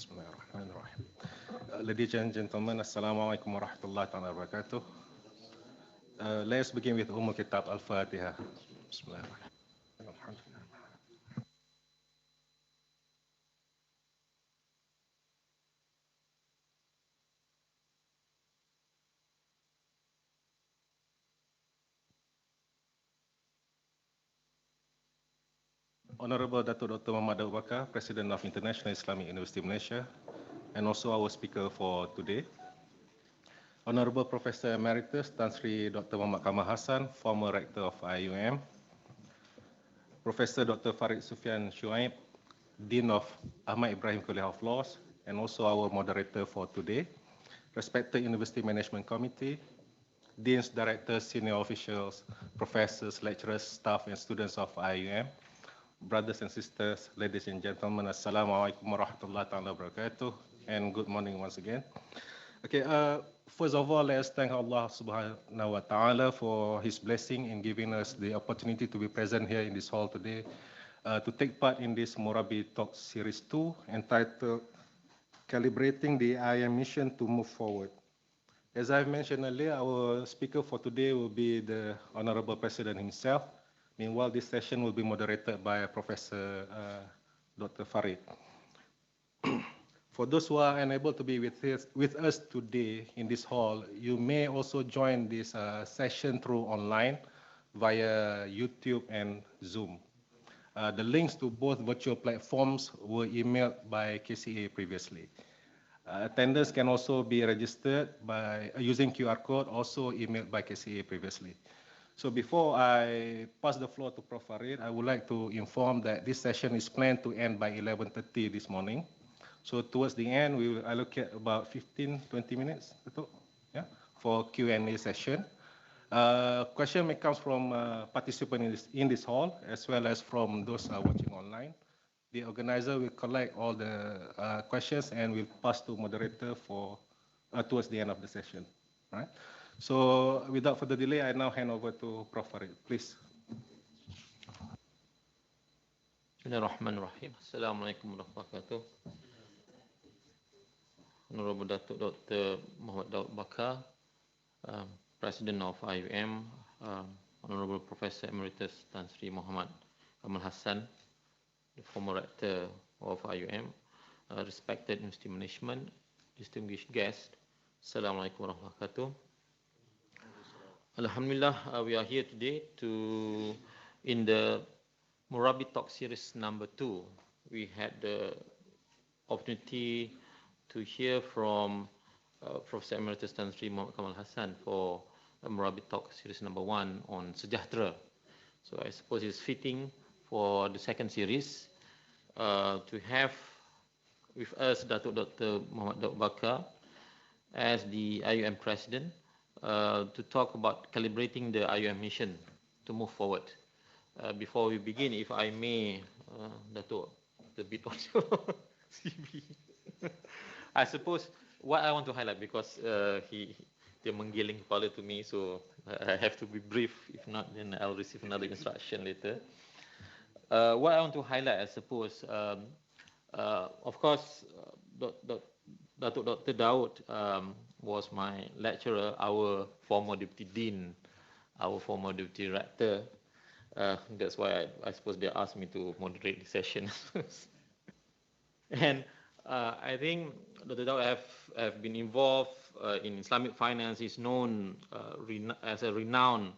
Bismillahirrahmanirrahim. Ladies and gentlemen, Assalamualaikum warahmatullahi wabarakatuh. Let's begin with Kitab Al-Fatiha. Bismillahirrahmanirrahim. Honorable Datuk Dr. Mohd Bakar, President of International Islamic University Malaysia, and also our speaker for today. Honorable Professor Emeritus Tan Sri Dr. Muhammad Kamal Hassan, former Rector of IIUM. Professor Dr. Farid Sufyan Shuaib, Dean of Ahmad Ibrahim College of Laws, and also our moderator for today. Respected University Management Committee, Deans, Directors, Senior Officials, Professors, Lecturers, Staff, and Students of IIUM. Brothers and sisters, ladies and gentlemen, Assalamualaikum warahmatullahi wabarakatuh, and good morning once again. Okay, first of all, let's thank Allah subhanahu wa ta'ala for His blessing in giving us the opportunity to be present here in this hall today, to take part in this MURABBI Talk Series 2, entitled Calibrating the IIUM Mission to Move Forward. As I've mentioned earlier, our speaker for today will be the Honorable President himself. Meanwhile, this session will be moderated by Professor Dr. Farid. For those who are unable to be with us today in this hall, you may also join this session through online via YouTube and Zoom. The links to both virtual platforms were emailed by KCA previously. Attendance can also be registered by using QR code, also emailed by KCA previously. So before I pass the floor to Prof. Farid, I would like to inform that this session is planned to end by 11:30 this morning. So towards the end, we will allocate about 15-20 minutes for Q&A session. Question may come from participants in this hall, as well as from those watching online. The organizer will collect all the questions and will pass to moderator for towards the end of the session. Right? So without further delay, I now hand over to Prof. Farid, please. Bismillahirrahmanirrahim. Assalamualaikum warahmatullahi wabarakatuh. Honorable Datuk Dr. Mohd Daud Bakar, President of IIUM, Honorable Professor Emeritus Tan Sri Muhammad Kamal Hassan, the former Rector of IIUM, respected University Management, distinguished guests, Assalamualaikum warahmatullahi wabarakatuh. Alhamdulillah, we are here today in the MURABBI Talk Series number 2. We had the opportunity to hear from Professor Emeritus Tan Sri Muhammad Kamal Hassan for MURABBI Talk Series number 1 on Sejahtera. So I suppose it's fitting for the second series to have with us Datuk Dr. Mohd Daud Bakar as the IIUM President, to talk about calibrating the IIUM mission to move forward. Before we begin, if I may, Datuk, the bit on your CV. I suppose what I want to highlight, because dia menggiling kepala to me, so I have to be brief. If not, then I'll receive another instruction later. What I want to highlight, I suppose, of course, Datuk Dr. Daud was my lecturer, our former Deputy Dean, our former Deputy Rector. That's why I suppose they asked me to moderate the session. And I think Dr. Daud have been involved in Islamic finance. He's known as a renowned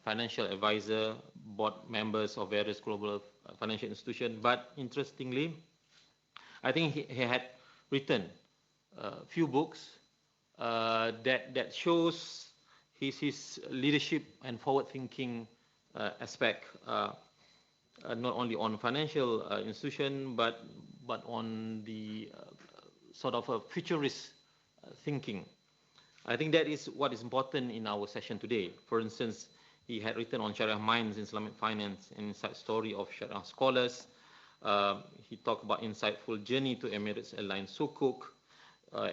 financial advisor, board members of various global financial institutions. But interestingly, I think he had written a few books that shows his leadership and forward-thinking aspect, not only on financial institution, but on the sort of a futurist thinking. I think that is what is important in our session today. For instance, he had written on Sharia Minds in Islamic Finance, an inside story of Sharia scholars. He talked about insightful journey to Emirates Airlines Sukuk,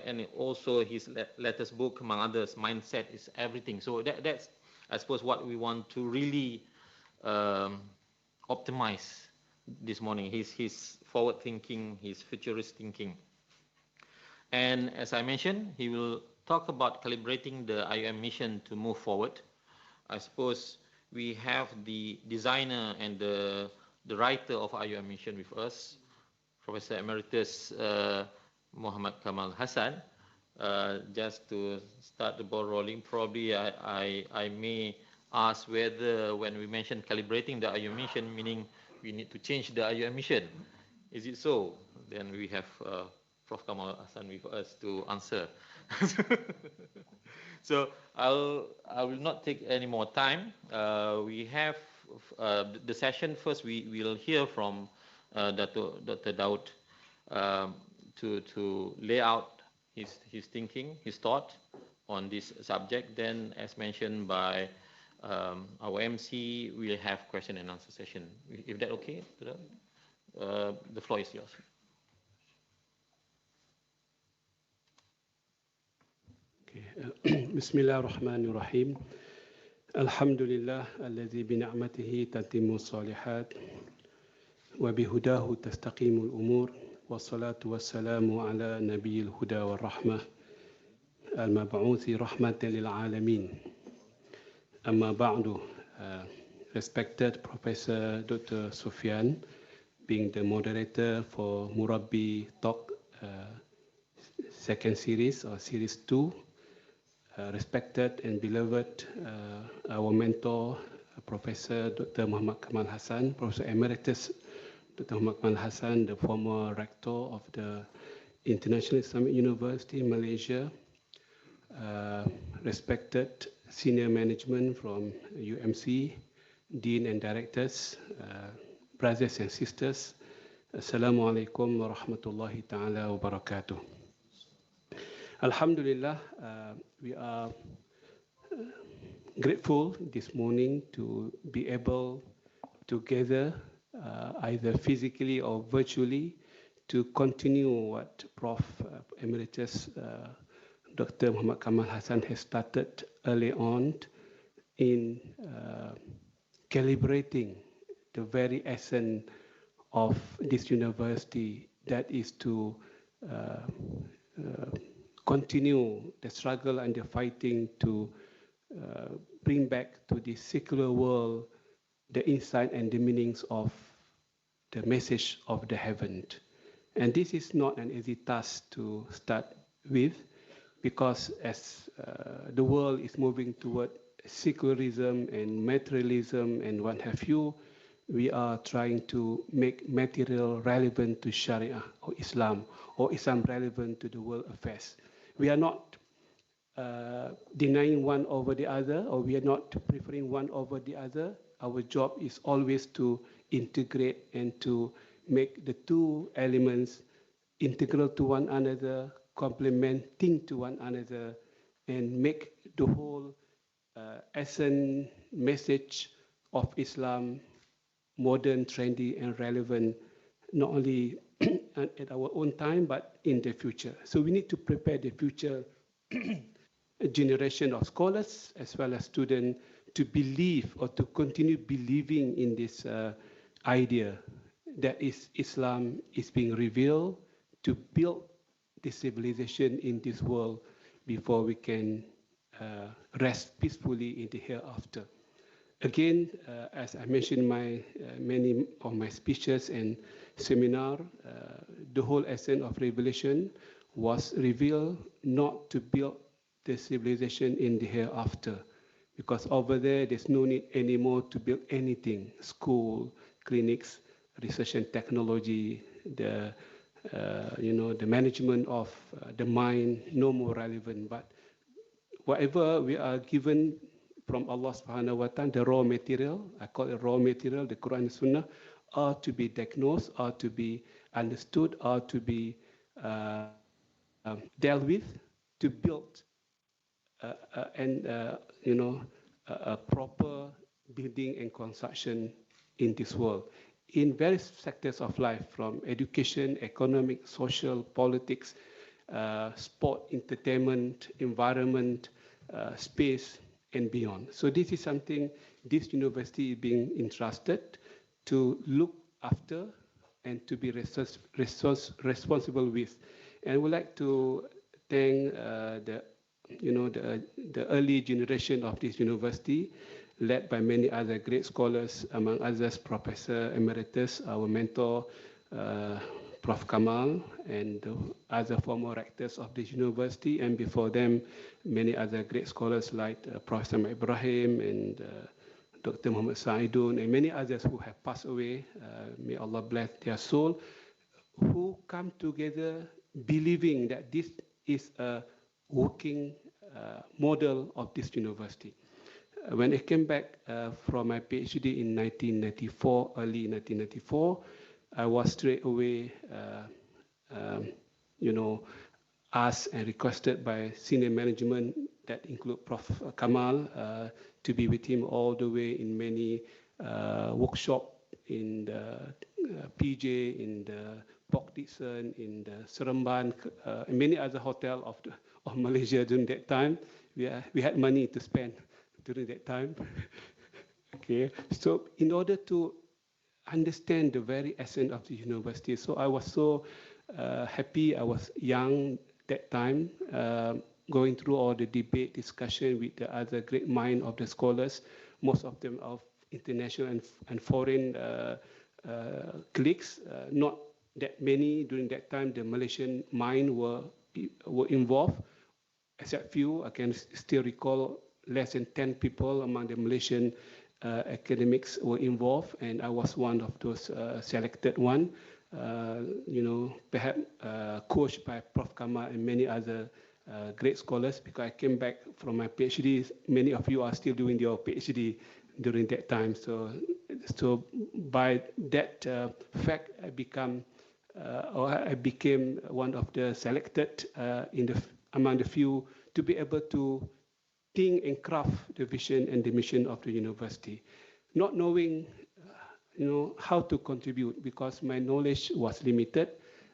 and also his latest book, among others, Mindset is Everything. So that's, I suppose, what we want to really optimize this morning. He's forward thinking, he's futurist thinking. And as I mentioned, he will talk about calibrating the IUM mission to move forward. I suppose we have the designer and the writer of IUM mission with us, Professor Emeritus Muhammad Kamal Hassan. Just to start the ball rolling, probably I may ask whether when we mention calibrating the IUM mission, meaning we need to change the IUM mission. Is it so? Then we have Prof. Kamal Hassan with us to answer. So I will not take any more time. We have the session first. We will hear from Dr. Daud to lay out his thinking, his thought on this subject. Then, as mentioned by our MC, we'll have question and answer session. If that okay, the floor is yours. بسم الله الرحمن الرحيم الحمد لله الذي بنعمته تتم الصالحات وبهداه تستقيم الأمور والصلاة والسلام على نبي الهدى والرحمة المبعوث رحمة للعالمين أما بعد respected Professor Dr. Sufyan, being the moderator for MURABBI talk second series or series 2, respected and beloved our mentor, Professor Dr. Muhammad Kamal Hassan, Professor Emeritus Dr. Muhammad Kamal Hassan, the former rector of the International Islamic University, Malaysia, respected senior management from UMC, dean and directors, brothers and sisters, Assalamu alaikum wa rahmatullahi ta'ala wa barakatuh. Alhamdulillah, we are grateful this morning to be able to gather either physically or virtually to continue what Prof. Emeritus Dr. Muhammad Kamal Hassan has started early on in calibrating the very essence of this university, that is to continue the struggle and the fighting to bring back to the secular world the insight and the meanings of the message of the heaven. And this is not an easy task to start with, because as the world is moving toward secularism and materialism and what have you, we are trying to make material relevant to Sharia or Islam relevant to the world affairs. We are not denying one over the other, or we are not preferring one over the other. Our job is always to integrate and to make the two elements integral to one another, complementing to one another, and make the whole essence message of Islam modern, trendy, and relevant, not only at our own time, but in the future. So we need to prepare the future generation of scholars as well as students to believe or to continue believing in this idea that Islam is being revealed to build the civilization in this world before we can rest peacefully in the hereafter. Again, as I mentioned in many of my speeches and seminar, the whole essence of revelation was revealed not to build the civilization in the hereafter, because over there's no need anymore to build anything, school, clinics, research and technology, the management of the mind, no more relevant. But whatever we are given from Allah subhanahu wa ta'ala, the raw material, I call it raw material, the Quran and Sunnah, are to be diagnosed, are to be understood, are to be dealt with, to build a proper building and construction in this world, in various sectors of life, from education, economic, social, politics, sport, entertainment, environment, space, and beyond. So this is something this university is being entrusted to look after and to be responsible with. And I would like to thank the early generation of this university, led by many other great scholars, among others, Professor Emeritus, our mentor, Prof. Kamal, and other former rectors of this university, and before them, many other great scholars like Professor Ibrahim and Dr. Muhammad Saidun, and many others who have passed away. May Allah bless their soul, who come together believing that this is a working model of this university. When I came back from my PhD in 1994, early 1994, I was straight away, asked and requested by senior management that include Prof. Kamal to be with him all the way in many workshops in the PJ, in the Port Dickson, in the Seremban, and many other hotels of Malaysia during that time. We had money to spend during that time. Okay, so in order to understand the very essence of the university, so I was so happy. I was young that time, going through all the debate, discussion with the other great mind of the scholars, most of them of international and foreign colleagues, not that many during that time. The Malaysian mind were involved, except few. I can still recall less than 10 people among the Malaysian academics were involved, and I was one of those selected one. Perhaps coached by Prof. Kamal and many other great scholars, because I came back from my PhD. Many of you are still doing your PhD during that time. So by that fact, I became one of the selected among the few to be able to think and craft the vision and the mission of the university, not knowing how to contribute, because my knowledge was limited.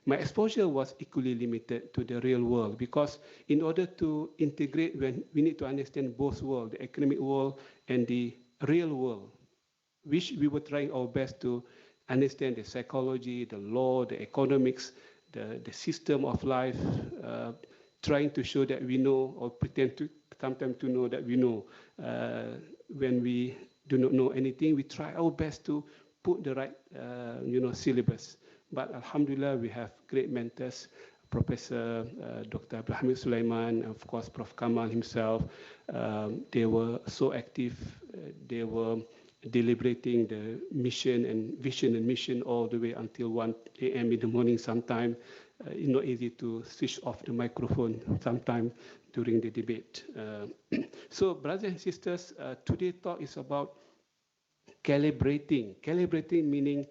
My exposure was equally limited to the real world, because in order to integrate, we need to understand both worlds, the academic world and the real world, which we were trying our best to understand the psychology, the law, the economics, the system of life, trying to show that we know, or pretend to sometimes to know that we know. When we do not know anything, we try our best to put the right syllabus. But alhamdulillah, we have great mentors, Professor Dr. Abdul Sulaiman, of course, Prof. Kamal himself. They were so active. They were deliberating the mission and vision and mission all the way until 1 a.m. in the morning sometime. It's not easy to switch off the microphone sometime during the debate. So brothers and sisters, today's talk is about calibrating. Calibrating meaning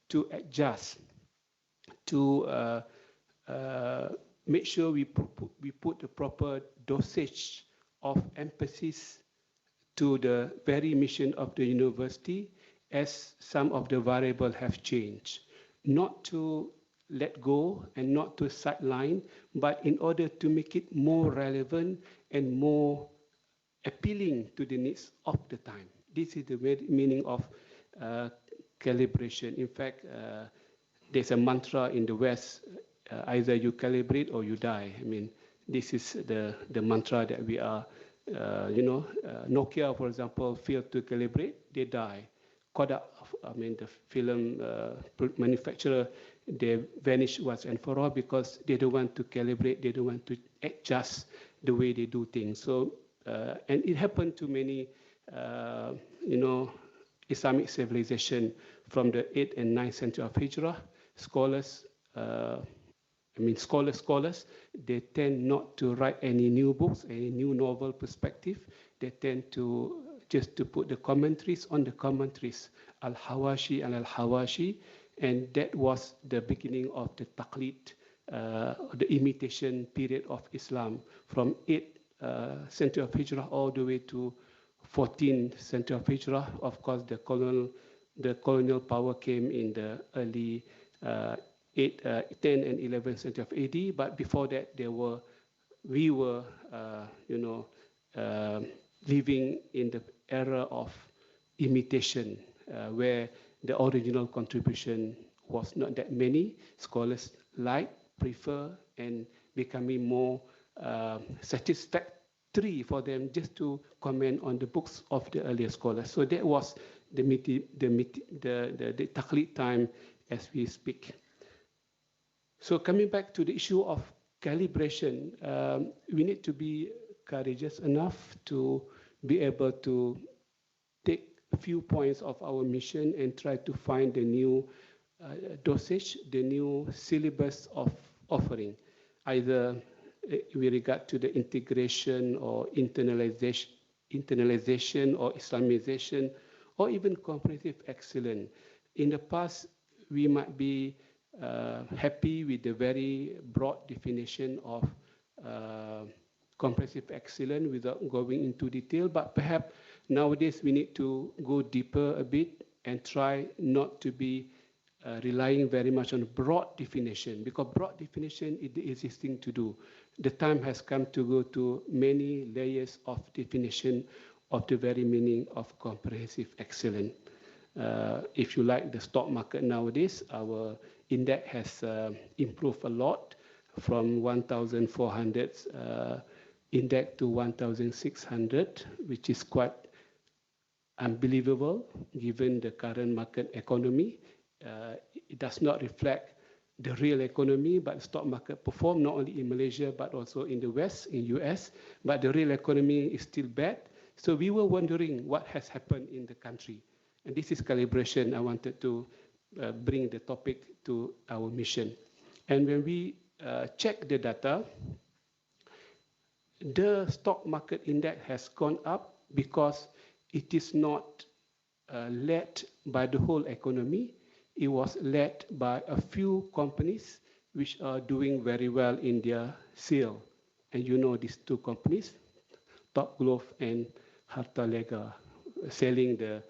to adjust, to make sure we put the proper dosage of emphasis to the very mission of the university, as some of the variables have changed. Not to let go and not to sideline, but in order to make it more relevant and more appealing to the needs of the time. This is the meaning of calibration. In fact, there's a mantra in the West, either you calibrate or you die. I mean, this is the mantra that we are, Nokia, for example, failed to calibrate, they die. Kodak, the film manufacturer, they vanish once and for all because they don't want to calibrate, they don't want to adjust the way they do things. So, and it happened to many, Islamic civilization from the 8th and 9th century of Hijrah. Scholars, scholars, they tend not to write any new books, any new novel perspective. They tend to just to put the commentaries on the commentaries, al-Hawashi and al-Hawashi, and that was the beginning of the taqlid, the imitation period of Islam, from 8th century of Hijrah all the way to 14th century of Hijrah. Of course, the colonial power came in the early 10 and 11th century of AD, but before that, we were living in the era of imitation, where the original contribution was not that many. Scholars prefer, and becoming more satisfactory for them just to comment on the books of the earlier scholars. So that was the taqlid time as we speak. So coming back to the issue of calibration, we need to be courageous enough to be able to take a few points of our mission and try to find the new dosage, the new syllabus of offering, either with regard to the integration or internalization or Islamization, or even comprehensive excellence. In the past, we might be happy with the very broad definition of comprehensive excellence without going into detail, but perhaps nowadays we need to go deeper a bit and try not to be relying very much on broad definition, because broad definition is the easiest thing to do. The time has come to go to many layers of definition of the very meaning of comprehensive excellence. If you like the stock market nowadays, our index has improved a lot from 1,400 index to 1,600, which is quite unbelievable given the current market economy. It does not reflect the real economy, but the stock market performed not only in Malaysia, but also in the West, in US, but the real economy is still bad. So we were wondering what has happened in the country. And this is calibration. I wanted to bring the topic to our mission. And when we check the data, the stock market index has gone up because it is not led by the whole economy. It was led by a few companies which are doing very well in their sale. And you know these two companies, Top Glove and Harta Lega, selling the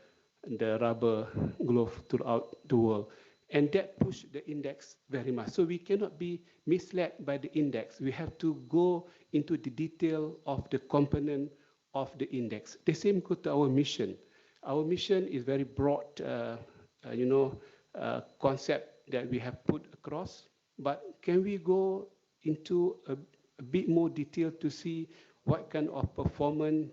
rubber glove throughout the world. And that pushed the index very much. So we cannot be misled by the index. We have to go into the detail of the component of the index. The same goes to our mission. Our mission is very broad, concept that we have put across. But can we go into a bit more detail to see what kind of performance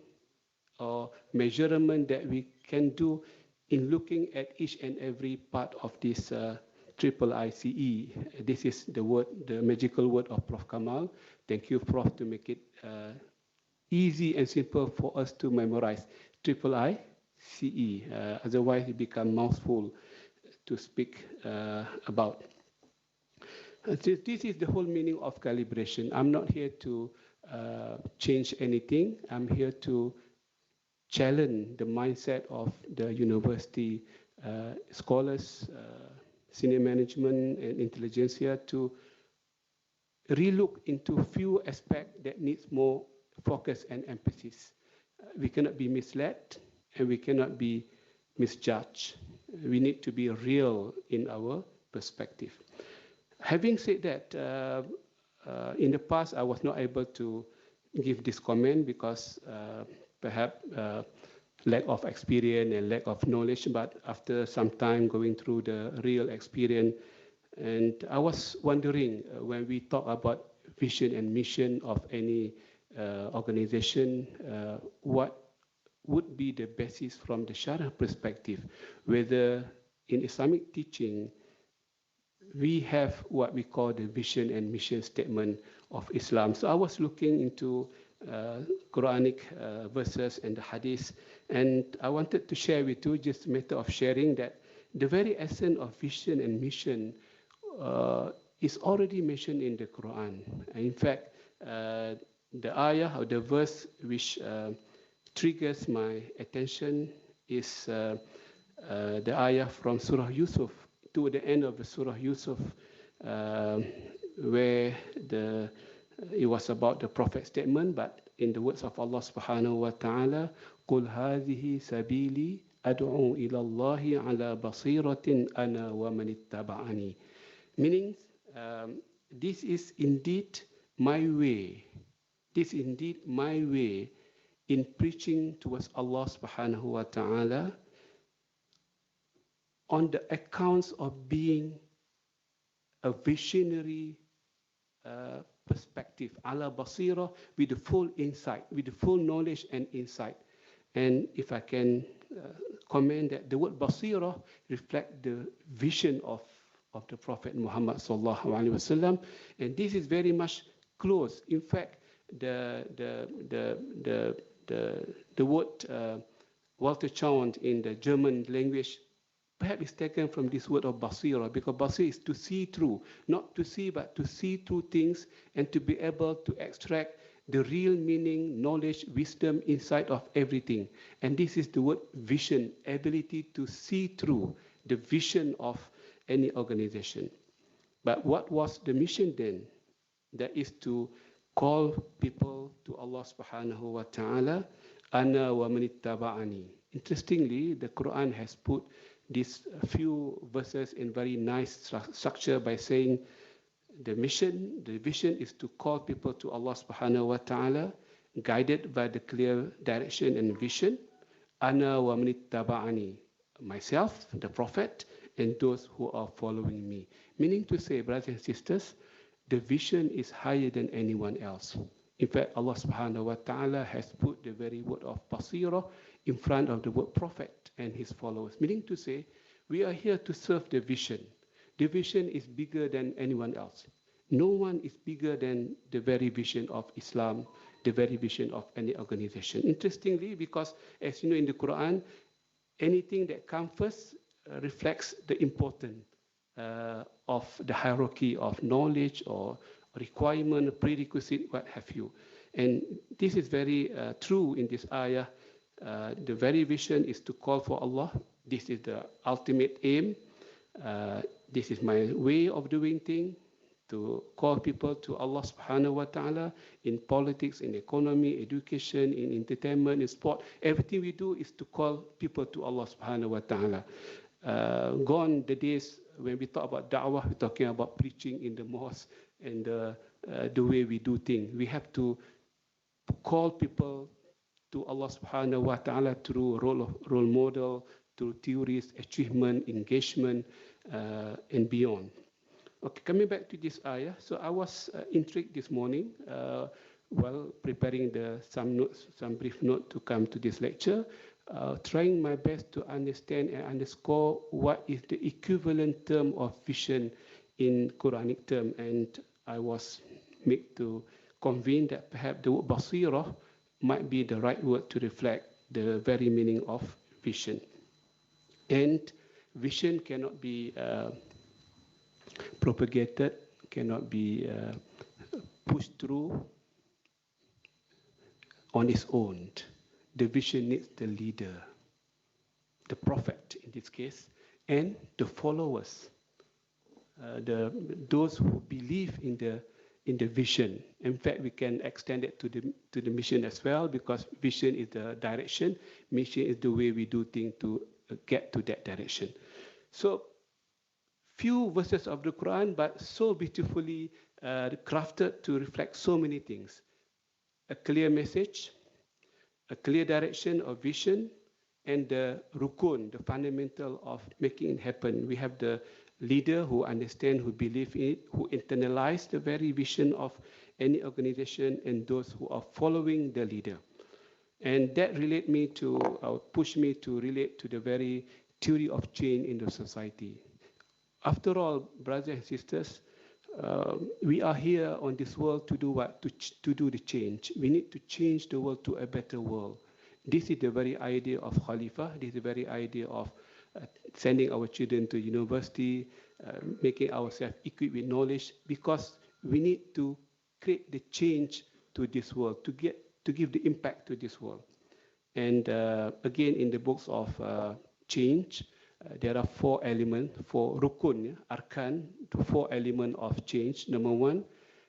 or measurement that we can do in looking at each and every part of this IIICE. This is the word, the magical word of Prof. Kamal. Thank you, Prof, to make it easy and simple for us to memorize. IIICE. Otherwise, it becomes mouthful to speak about. This is the whole meaning of calibration. I'm not here to change anything. I'm here to challenge the mindset of the university scholars, senior management, and intelligentsia to relook into few aspects that needs more focus and emphasis. We cannot be misled, and we cannot be misjudged. We need to be real in our perspective. Having said that, in the past, I was not able to give this comment because perhaps lack of experience and lack of knowledge, but after some time going through the real experience, and I was wondering when we talk about vision and mission of any organization, what would be the basis from the Sharia perspective, whether in Islamic teaching, we have what we call the vision and mission statement of Islam. So I was looking into Quranic verses and the hadith, and I wanted to share with you, just a matter of sharing, that the very essence of vision and mission is already mentioned in the Quran. In fact, the ayah or the verse which triggers my attention is the ayah from Surah Yusuf, to the end of the Surah Yusuf, where it was about the Prophet's statement, but in the words of Allah subhanahu wa ta'ala, قُلْ هَذِهِ سَبِيلِي أَدْعُو إِلَى اللَّهِ عَلَى بَصِيرَةٍ أَنَا وَمَنِ اتَّبَعَنِي. Meaning, this is indeed my way. This is indeed my way in preaching towards Allah subhanahu wa ta'ala on the accounts of being a visionary perspective, ala basira, with the full insight, with the full knowledge and insight. And if I can comment that the word basira reflect the vision of the Prophet Muhammad sallallahu alaihi wasallam, and this is very much close. In fact, the word Walter Chant in the German language perhaps is taken from this word of basira, because basira is to see through, not to see, but to see through things and to be able to extract the real meaning, knowledge, wisdom, insight of everything. And this is the word vision, ability to see through the vision of any organization. But what was the mission then? That is to call people to Allah subhanahu wa ta'ala, ana wa manittaba'ani. Interestingly, the Quran has put these few verses in very nice structure by saying the mission, the vision is to call people to Allah subhanahu wa ta'ala, guided by the clear direction and vision. Ana wa manittaba'ani, myself, the Prophet, and those who are following me. Meaning to say, brothers and sisters, the vision is higher than anyone else. In fact, Allah subhanahu wa ta'ala has put the very word of basira in front of the word prophet and his followers. Meaning to say, we are here to serve the vision. The vision is bigger than anyone else. No one is bigger than the very vision of Islam, the very vision of any organization. Interestingly, because as you know in the Quran, anything that comes first reflects the importance of the hierarchy of knowledge or requirement, prerequisite, what have you. And this is very true in this ayah. The very vision is to call for Allah. This is the ultimate aim. This is my way of doing things, to call people to Allah subhanahu wa ta'ala in politics, in economy, education, in entertainment, in sport. Everything we do is to call people to Allah subhanahu wa ta'ala. Gone the days when we talk about da'wah, we're talking about preaching in the mosque and the way we do things. We have to call people to Allah subhanahu wa ta'ala through role model, through theories, achievement, engagement, and beyond. Okay, coming back to this ayah. So I was intrigued this morning while preparing some brief note to come to this lecture, trying my best to understand and underscore what is the equivalent term of vision in Quranic term. And I was made to convene that perhaps the word basira might be the right word to reflect the very meaning of vision. And vision cannot be propagated, cannot be pushed through on its own. The vision needs the leader, the prophet in this case, and the followers, those who believe in the vision. In fact, we can extend it to the mission as well, because vision is the direction, mission is the way we do things to get to that direction. So few verses of the Quran, but so beautifully crafted to reflect so many things. A clear message, a clear direction of vision, and the rukun, the fundamental of making it happen. We have the leader who understand, who believe in it, who internalize the very vision of any organization, and those who are following the leader. And that push me to relate to the very theory of change in the society. After all, brothers and sisters, we are here on this world to do what? To do the change. We need to change the world to a better world. This is the very idea of Khalifa. This is the very idea of sending our children to university, making ourselves equipped with knowledge, because we need to create the change to this world, to give the impact to this world. And again, in the books of change, there are 4 elements, 4 rukun, arkan, 4 elements of change. Number 1,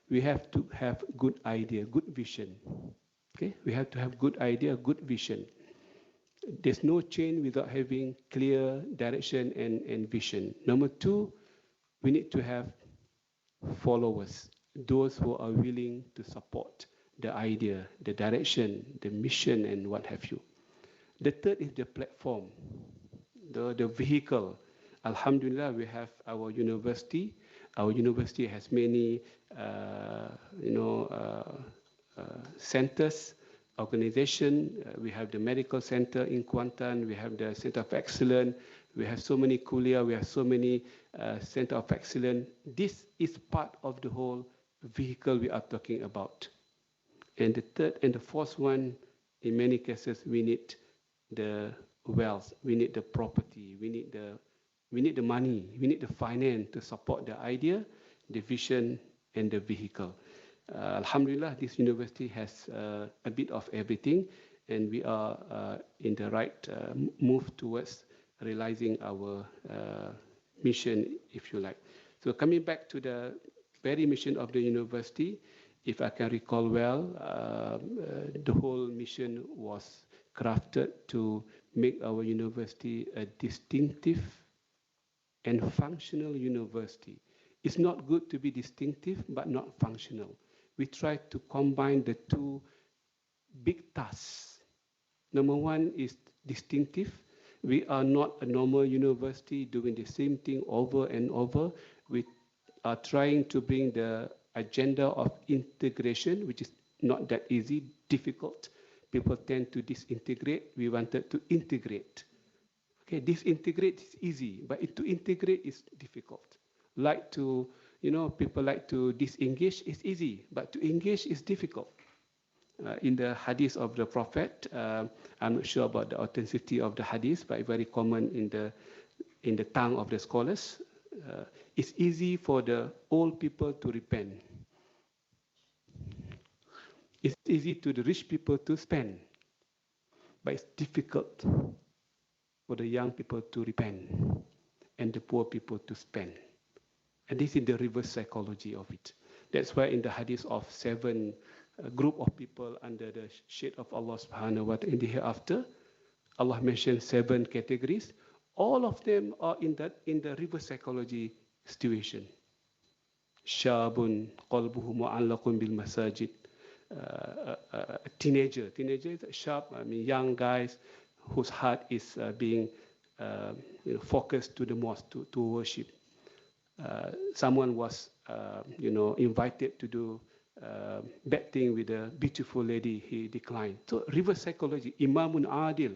we have to have good idea, good vision. Okay, we have to have good idea, good vision. There's no change without having clear direction and vision. Number 2, we need to have followers, those who are willing to support the idea, the direction, the mission, and what have you. The third is the platform, the vehicle, Alhamdulillah, we have our university. Our university has many, centers, organization. We have the medical center in Kuantan. We have the Center of Excellence. We have so many kuliah. We have so many Center of Excellence. This is part of the whole vehicle we are talking about. And the third and the fourth one, in many cases, we need the wealth, we need the property, we need the money, we need the finance to support the idea, the vision, and the vehicle. Alhamdulillah, this university has a bit of everything, and we are in the right move towards realizing our mission, if you like. So coming back to the very mission of the university, if I can recall well, the whole mission was crafted to make our university a distinctive and functional university. It's not good to be distinctive, but not functional. We try to combine the two big tasks. Number one is distinctive. We are not a normal university doing the same thing over and over. We are trying to bring the agenda of integration, which is not that easy, difficult. People tend to disintegrate. We wanted to integrate. Okay, disintegrate is easy, but to integrate is difficult. Like to, people like to disengage is easy, but to engage is difficult. In the hadith of the Prophet, I'm not sure about the authenticity of the hadith, but very common in the tongue of the scholars. It's easy for the old people to repent. It's easy to the rich people to spend, but it's difficult for the young people to repent and the poor people to spend. And this is the reverse psychology of it. That's why in the hadith of 7 group of people under the shade of Allah subhanahu wa ta'ala in the hereafter, Allah mentioned 7 categories. All of them are in the reverse psychology situation. Shabun qalbuhu mu'allaqun bil masajid. Teenager is sharp, young guys whose heart is being focused to the mosque, to worship. Someone was, invited to do bad thing with a beautiful lady, he declined. So reverse psychology, imamun adil,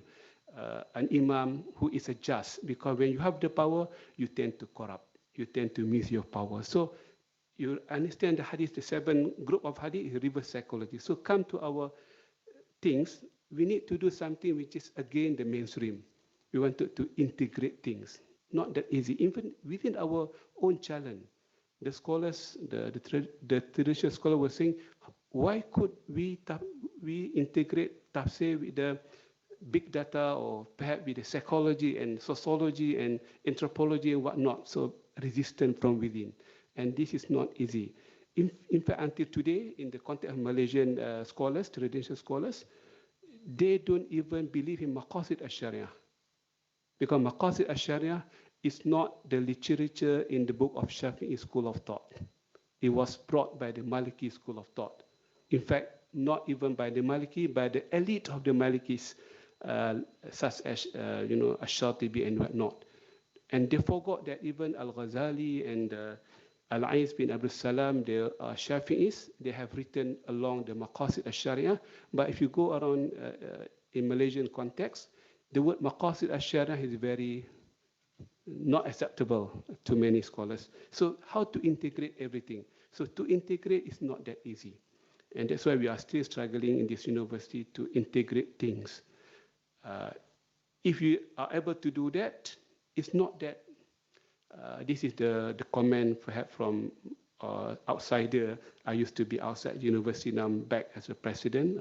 an imam who is a just, because when you have the power, you tend to corrupt, you tend to miss your power. So you understand the hadith, the 7 group of hadith is reverse psychology. So come to our things, we need to do something which is again the mainstream. We wanted to integrate things. Not that easy, even within our own challenge. The scholars, the traditional scholar was saying, why could we integrate tafsir with the big data or perhaps with the psychology and sociology and anthropology and whatnot? So resistant from within. And this is not easy. In fact, until today, in the context of Malaysian scholars, traditional scholars, they don't even believe in maqasid al-sharia. Because maqasid al-sharia is not the literature in the book of Shafi'i school of thought. It was brought by the Maliki school of thought. In fact, not even by the Maliki, by the elite of the Malikis, such as, Ash-Shatibi and whatnot. And they forgot that even Al-Ghazali and Al-Aiz bin Abdul Salam, they are Shafi'is, they have written along the Maqasid al-Sharia. But if you go around in Malaysian context, the word Maqasid al-Sharia is very not acceptable to many scholars. So how to integrate everything? So to integrate is not that easy. And that's why we are still struggling in this university to integrate things. If you are able to do that, it's not that this is the comment perhaps from outsider. I used to be outside the university, now I'm back as a president.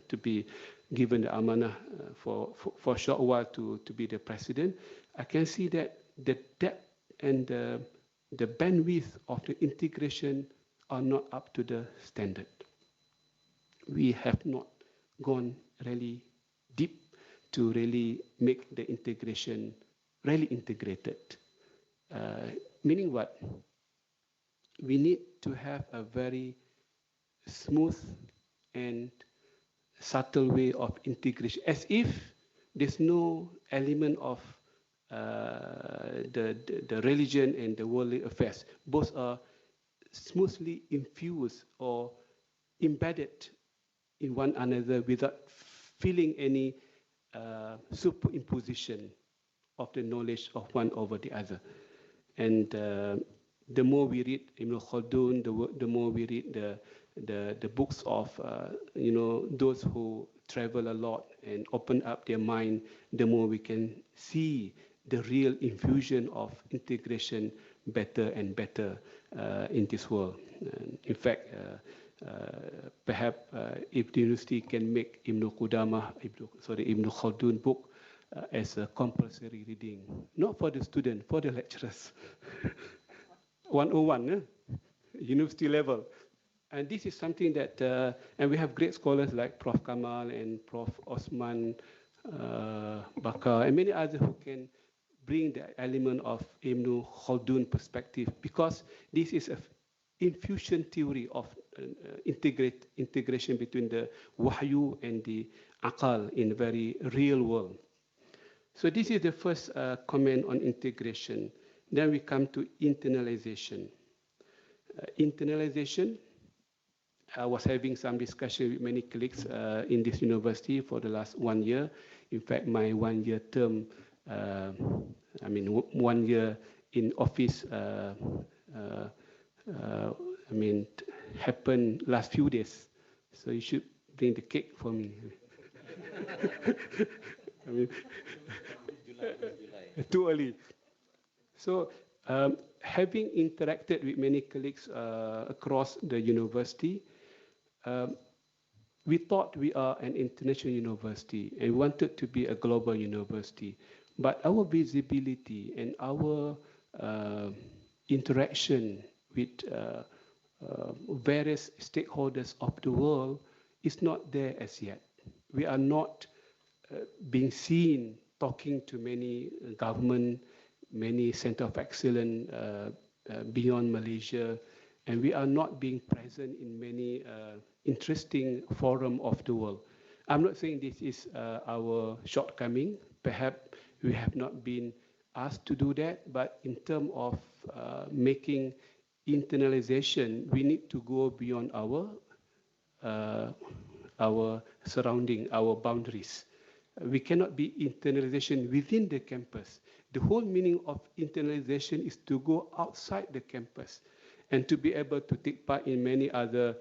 To be given the amanah for a short while to be the president. I can see that the depth and the bandwidth of the integration are not up to the standard. We have not gone really deep to really make the integration really integrated. Meaning what? We need to have a very smooth and subtle way of integration, as if there's no element of the religion and the worldly affairs. Both are smoothly infused or embedded in one another without feeling any superimposition of the knowledge of one over the other. And the more we read Ibn Khaldun, the more we read the books of those who travel a lot and open up their mind, the more we can see the real infusion of integration better and better in this world. In fact, perhaps if the university can make Ibn Khaldun book as a compulsory reading, not for the student, for the lecturers. 101, university level. And this is something that, and we have great scholars like Prof. Kamal and Prof. Osman Bakar and many others who can bring the element of Ibn Khaldun perspective, because this is an infusion theory of integration between the wahyu and the aqal in a very real world. So this is the first comment on integration. Then we come to internalization. Internalization, I was having some discussion with many colleagues in this university for the last 1 year. In fact, my 1 year term, 1 year in office, happened last few days. So you should bring the cake for me. Too early. So having interacted with many colleagues across the university, we thought we are an international university and wanted to be a global university. But our visibility and our interaction with various stakeholders of the world is not there as yet. We are not being seen talking to many government, many center of excellence beyond Malaysia, and we are not being present in many interesting forum of the world. I'm not saying this is our shortcoming. Perhaps we have not been asked to do that, but in terms of making internalization, we need to go beyond our surrounding, our boundaries. We cannot be internalization within the campus. The whole meaning of internalization is to go outside the campus and to be able to take part in many other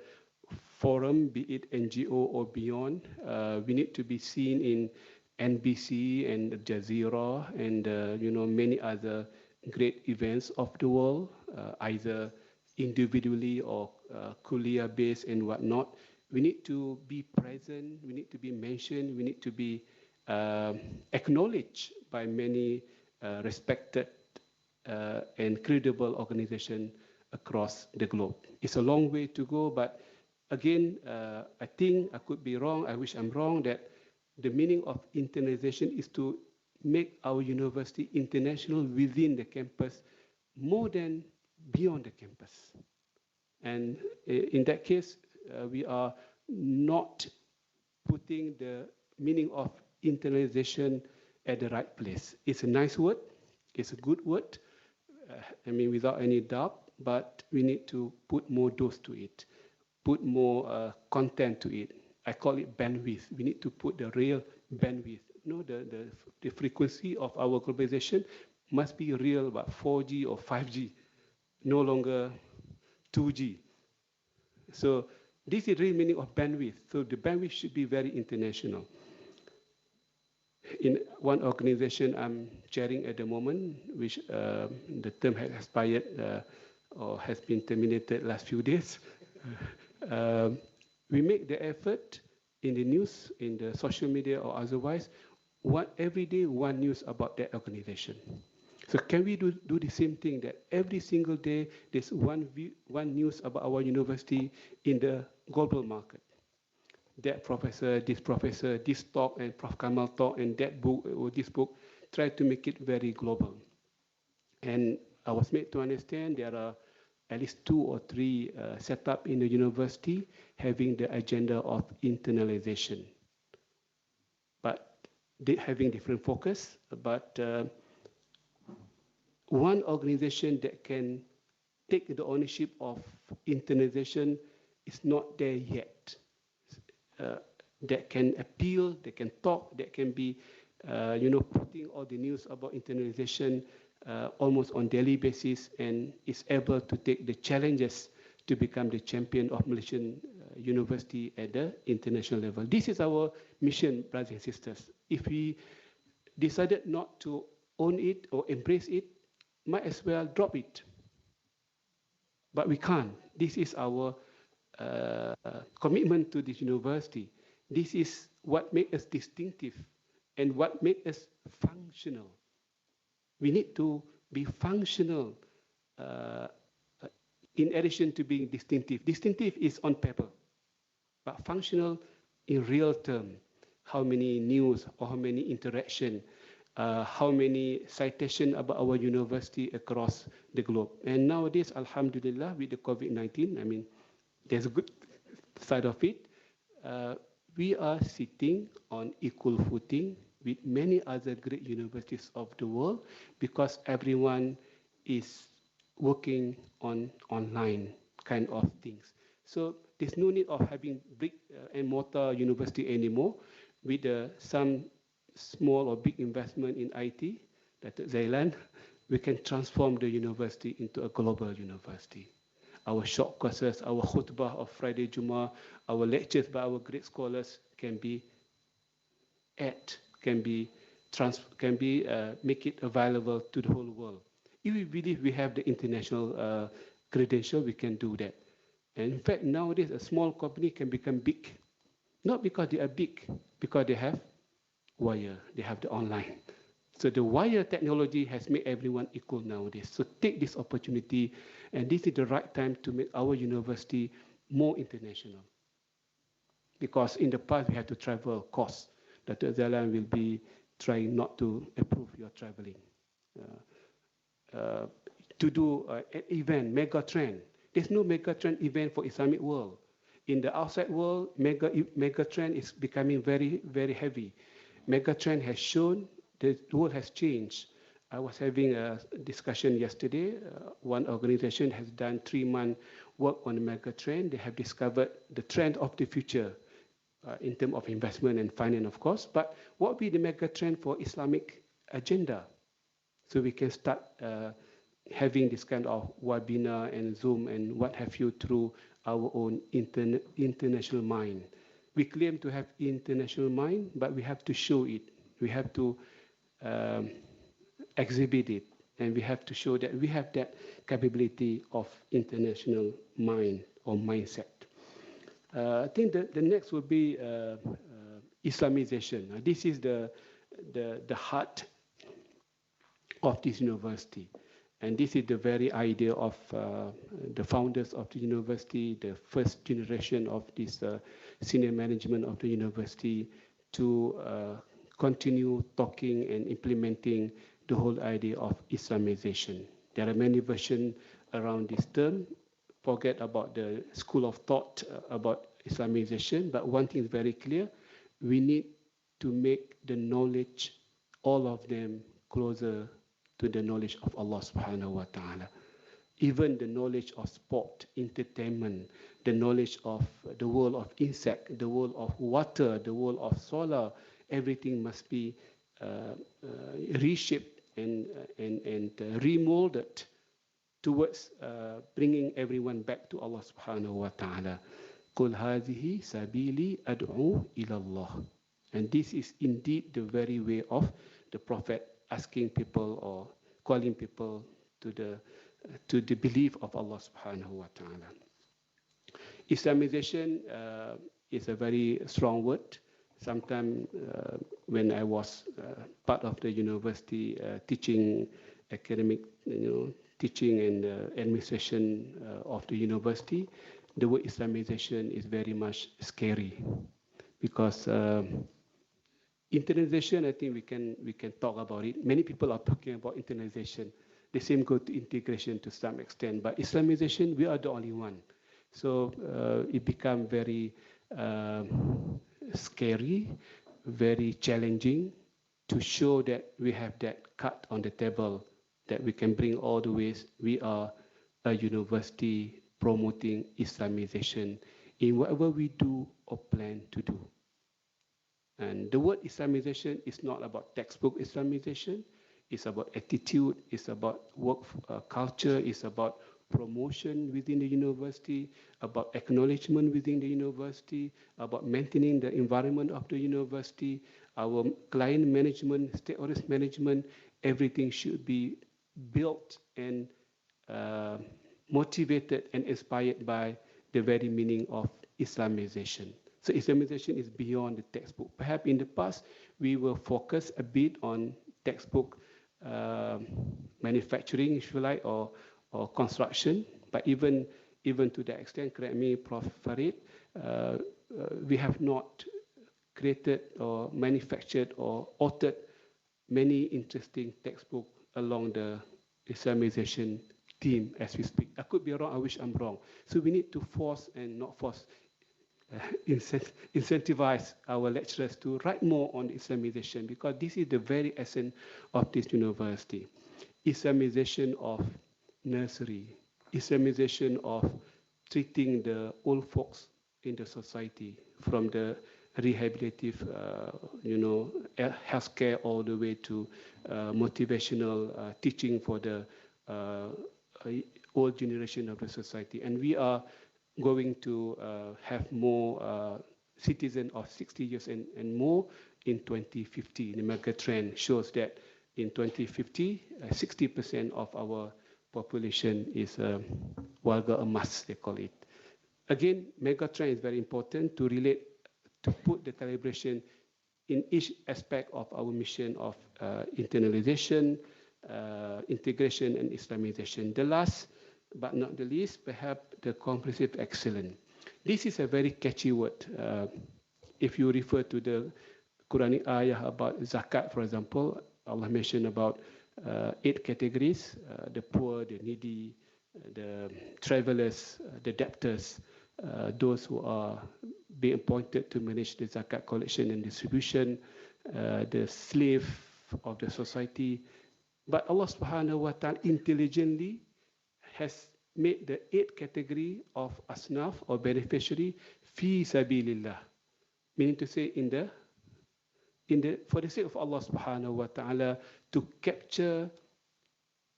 forum, be it NGO or beyond. We need to be seen in NBC and Jazeera and many other great events of the world, either individually or kuliah-based and whatnot. We need to be present, we need to be mentioned, we need to be acknowledged by many respected and credible organizations across the globe. It's a long way to go, but again, I think I could be wrong, I wish I'm wrong, that the meaning of internalization is to make our university international within the campus more than beyond the campus. And in that case, we are not putting the meaning of internalization at the right place. It's a nice word, it's a good word, without any doubt, but we need to put more dose to it, put more content to it. I call it bandwidth. We need to put the real bandwidth. The frequency of our globalization must be real, about 4G or 5G, no longer 2G. So this is the real meaning of bandwidth. So the bandwidth should be very international. In one organization I'm chairing at the moment, which the term has expired or has been terminated last few days, we make the effort in the news, in the social media or otherwise, every day one news about that organization. So can we do the same thing, that every single day there's one news about our university in the global market? That professor, this talk, and Prof. Kamal talk, and that book or this book, try to make it very global. And I was made to understand there are at least 2 or 3 set up in the university having the agenda of internalization. But they having different focus, but one organization that can take the ownership of internationalization is not there yet. That can appeal, that can talk, that can be, putting all the news about internationalization almost on daily basis, and is able to take the challenges to become the champion of Malaysian university at the international level. This is our mission, brothers and sisters. If we decided not to own it or embrace it, might as well drop it. But we can't. This is our commitment to this university. This is what makes us distinctive and what makes us functional. We need to be functional in addition to being distinctive. Distinctive is on paper, but functional in real term. How many news or how many interaction, how many citation about our university across the globe. And nowadays, alhamdulillah, with the COVID-19, I mean, there's a good side of it. We are sitting on equal footing with many other great universities of the world because everyone is working on online kind of things. So there's no need of having brick and mortar university anymore. With some small or big investment in IT, Datuk Zailan, we can transform the university into a global university. Our short courses, our khutbah of Friday Jummah, our lectures by our great scholars can be make it available to the whole world. If we believe we have the international credential, we can do that. And in fact, nowadays a small company can become big, not because they are big, because they have wire, they have the online. So the wire technology has made everyone equal nowadays. So take this opportunity, and this is the right time to make our university more international. Because in the past we had to travel costs. Datuk Zailan will be trying not to approve your traveling. To do an event, mega trend. There's no mega trend event for Islamic world. In the outside world, mega trend is becoming very, very heavy. Mega trend has shown the world has changed. I was having a discussion yesterday. One organization has done 3-month work on the mega trend. They have discovered the trend of the future in terms of investment and finance, of course. But what will be the mega trend for Islamic agenda? So we can start having this kind of webinar and Zoom and what have you through our own international mind. We claim to have international mind, but we have to show it. We have to exhibit it, and we have to show that we have that capability of international mind or mindset. I think the next will be Islamization. This is the heart of this university. And this is the very idea of the founders of the university, the first generation of this senior management of the university, to continue talking and implementing the whole idea of Islamization. There are many versions around this term. Forget about the school of thought about Islamization, but one thing is very clear. We need to make the knowledge, all of them, closer to the knowledge of Allah subhanahu wa ta'ala. Even the knowledge of sport, entertainment, the knowledge of the world of insect, the world of water, the world of solar, everything must be reshaped and remolded towards bringing everyone back to Allah subhanahu wa ta'ala. Qul hadhihi sabili ad'u ila Allah. And this is indeed the very way of the Prophet asking people or calling people to the belief of Allah subhanahu wa ta'ala. Islamization is a very strong word. Sometimes when I was part of the university teaching academic, teaching and administration of the university, the word Islamization is very much scary because internationalization, I think we can talk about it. Many people are talking about internationalization. The same go to integration to some extent, but Islamization, we are the only one. So it become very scary, very challenging to show that we have that cut on the table that we can bring all the ways. We are a university promoting Islamization in whatever we do or plan to do. And the word Islamization is not about textbook Islamization. It's about attitude. It's about work culture. It's about promotion within the university, about acknowledgement within the university, about maintaining the environment of the university, our client management, stakeholders management. Everything should be built and motivated and inspired by the very meaning of Islamization. So Islamization is beyond the textbook. Perhaps in the past, we will focus a bit on textbook manufacturing, if you like, or construction. But even to that extent, correct me, Prof. Farid, we have not created or manufactured or authored many interesting textbooks along the Islamization theme as we speak. I could be wrong, I wish I'm wrong. So we need to force and not force, incentivize our lecturers to write more on Islamization, because this is the very essence of this university. Islamization of nursery, Islamization of treating the old folks in the society, from the rehabilitative, healthcare all the way to motivational teaching for the old generation of the society. And we are going to have more citizens of 60 years and more in 2050. The mega trend shows that in 2050, 60% of our population is warga emas, they call it. Again, mega trend is very important to relate, to put the calibration in each aspect of our mission of internalization, integration, and Islamization. The last but not the least, perhaps the comprehensive excellence. This is a very catchy word. If you refer to the Quranic ayah about zakat, for example, Allah mentioned about 8 categories: the poor, the needy, the travelers, the debtors, those who are being appointed to manage the zakat collection and distribution, the slave of the society. But Allah subhanahu wa ta'ala intelligently has made the 8 category of asnaf or beneficiary fi sabilillah, meaning to say for the sake of Allah subhanahu wa ta'ala, to capture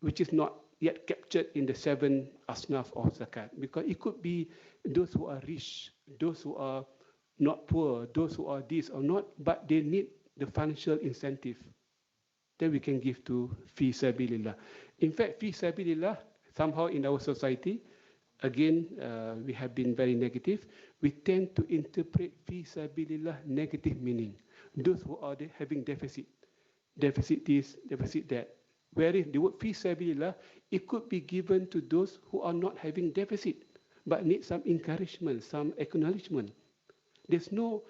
which is not yet captured in the 7 asnaf of zakat, because it could be those who are rich, those who are not poor, those who are this or not, but they need the financial incentive. Then we can give to fi sabilillah. In fact, fi sabilillah, somehow in our society, again, we have been very negative. We tend to interpret fi sabilillah negative meaning. Those who are having deficit this, deficit that. Whereas the word fi sabilillah, it could be given to those who are not having deficit, but need some encouragement, some acknowledgement. There's no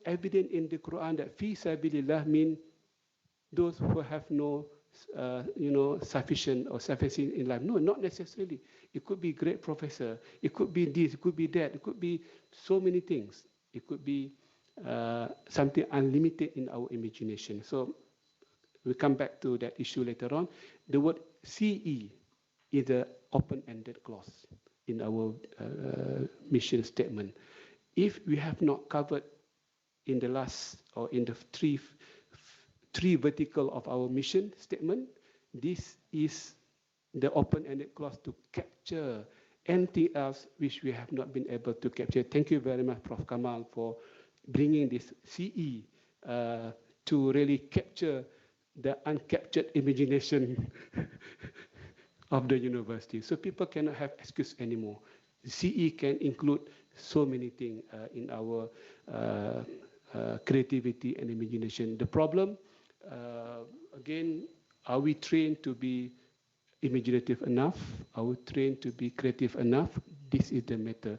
evidence in the Quran that fi sabilillah mean those who have no sufficient in life. No, not necessarily. It could be great professor. It could be this. It could be that. It could be so many things. It could be something unlimited in our imagination. So we'll come back to that issue later on. The word CE is an open-ended clause in our mission statement. If we have not covered in the last or in the three vertical of our mission statement, this is the open-ended clause to capture anything else which we have not been able to capture. Thank you very much, Prof. Kamal, for bringing this CE to really capture the uncaptured imagination of the university. So people cannot have excuse anymore. CE can include so many things in our creativity and imagination. The problem, again, are we trained to be imaginative enough? Are we trained to be creative enough? This is the matter.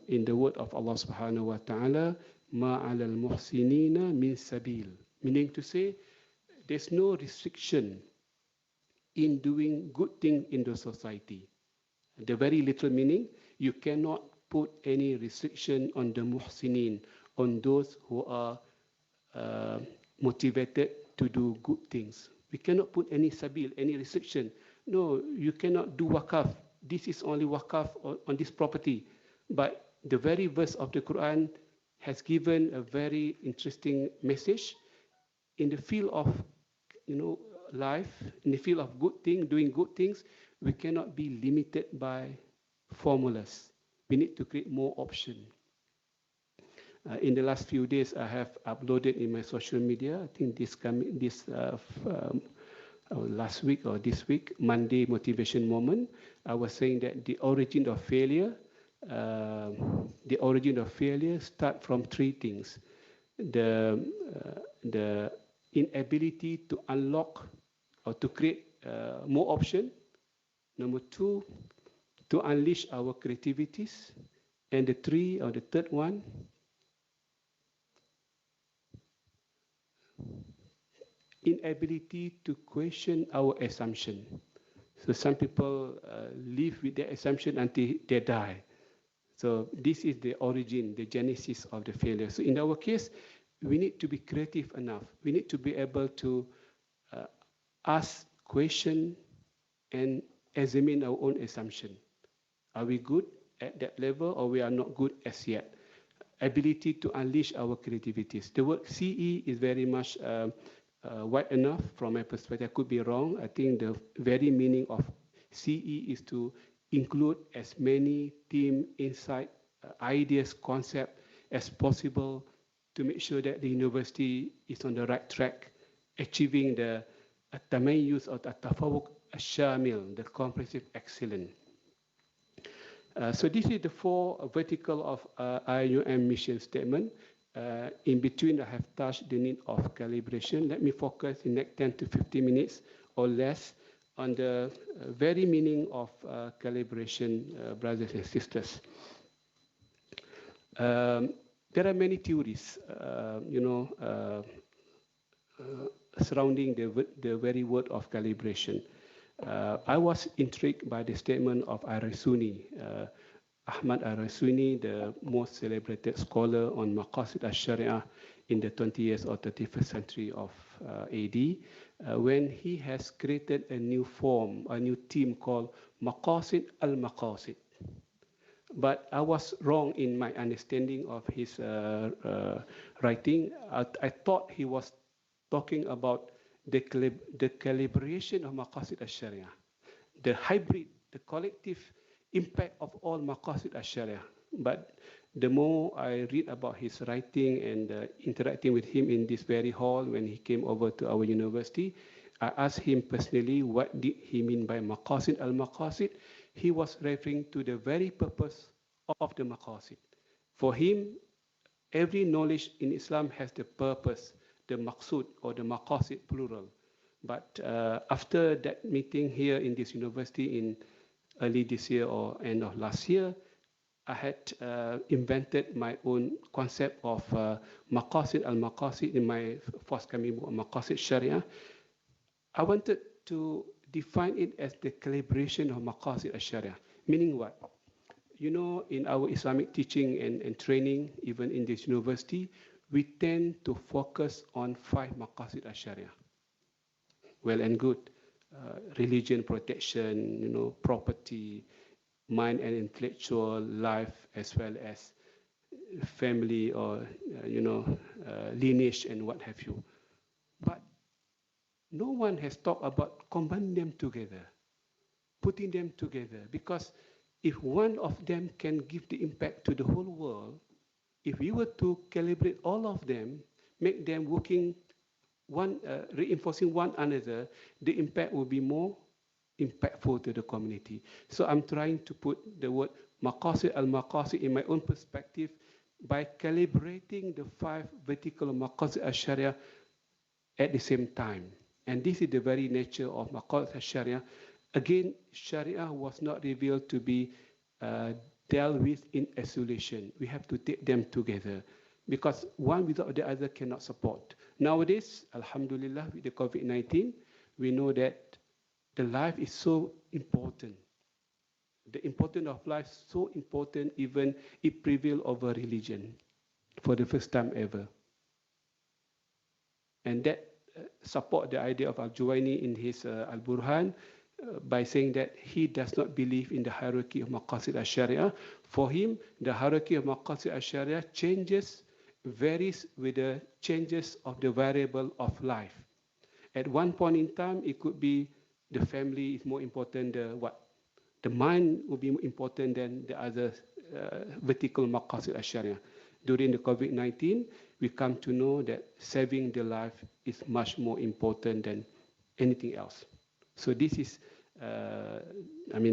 In the word of Allah subhanahu wa ta'ala, ma 'ala al-muhsinina min sabil, meaning to say there's no restriction in doing good thing in the society. The very literal meaning, you cannot put any restriction on the muhsinin, on those who are motivated to do good things. We cannot put any sabil, any restriction. No, you cannot do wakaf. This is only wakaf on this property. But the very verse of the Quran has given a very interesting message in the field of, life, in the field of good thing, doing good things. We cannot be limited by formulas. We need to create more options. In the last few days, I have uploaded in my social media. I think last week or this week, Monday motivation moment. I was saying that the origin of failure start from three things: the inability to unlock or to create more option. Number two, to unleash our creativities, and the third one, inability to question our assumption. So some people live with their assumption until they die. So this is the origin, the genesis of the failure. So in our case, we need to be creative enough. We need to be able to ask question and examine our own assumption. Are we good at that level, or we are not good as yet? Ability to unleash our creativities. The word CE is very much wide enough from my perspective. I could be wrong. I think the very meaning of CE is to include as many team insight, ideas, concept as possible to make sure that the university is on the right track, achieving the tamayus or the tafawuq shamil, the comprehensive excellence. So this is the four vertical of IIUM mission statement. In between, I have touched the need of calibration. Let me focus in the next 10 to 15 minutes or less on the very meaning of calibration, brothers and sisters. There are many theories, surrounding the very word of calibration. I was intrigued by the statement of Ar-Rasuni, Ahmad Ar-Rasuni, the most celebrated scholar on Maqasid al-Sharia in the 20th or 31st century of AD, when he has created a new form, a new team called Maqasid al-Maqasid. But I was wrong in my understanding of his writing. I thought he was talking about the calibration of Maqasid al-Sharia, the hybrid, the collective impact of all Maqasid al-Sharia. But the more I read about his writing and interacting with him in this very hall when he came over to our university, I asked him personally what did he mean by Maqasid al-Maqasid. He was referring to the very purpose of the Maqasid. For him, every knowledge in Islam has the purpose, the maqsud or the maqasid plural. But after that meeting here in this university in early this year or end of last year, I had invented my own concept of maqasid al-maqasid in my forthcoming book, Maqasid Sharia. I wanted to define it as the calibration of Maqasid al-Sharia. Meaning what? You know, in our Islamic teaching and training, even in this university, we tend to focus on 5 Maqasid al-Sharia. Well and good. Religion protection, property, mind and intellectual life, as well as family or, lineage and what have you. But no one has talked about combining them together, putting them together, because if one of them can give the impact to the whole world, if we were to calibrate all of them, make them working reinforcing one another, the impact will be more impactful to the community. So I'm trying to put the word maqasid al-maqasid in my own perspective by calibrating the 5 vertical maqasid al-Sharia at the same time. And this is the very nature of maqasid al-Sharia. Again, Sharia was not revealed to be dealt with in isolation. We have to take them together, because one without the other cannot support. Nowadays, alhamdulillah, with the COVID-19, we know that the life is so important. The importance of life is so important, even it prevails over religion for the first time ever. And that support the idea of Al-Juwaini in his Al-Burhan by saying that he does not believe in the hierarchy of Maqasid al-Sharia. For him, the hierarchy of Maqasid al-Sharia varies with the changes of the variable of life. At one point in time, it could be the family is more important, the mind will be more important than the other vertical Maqasid al-Sharia. During the COVID-19, we come to know that saving the life is much more important than anything else. So this is,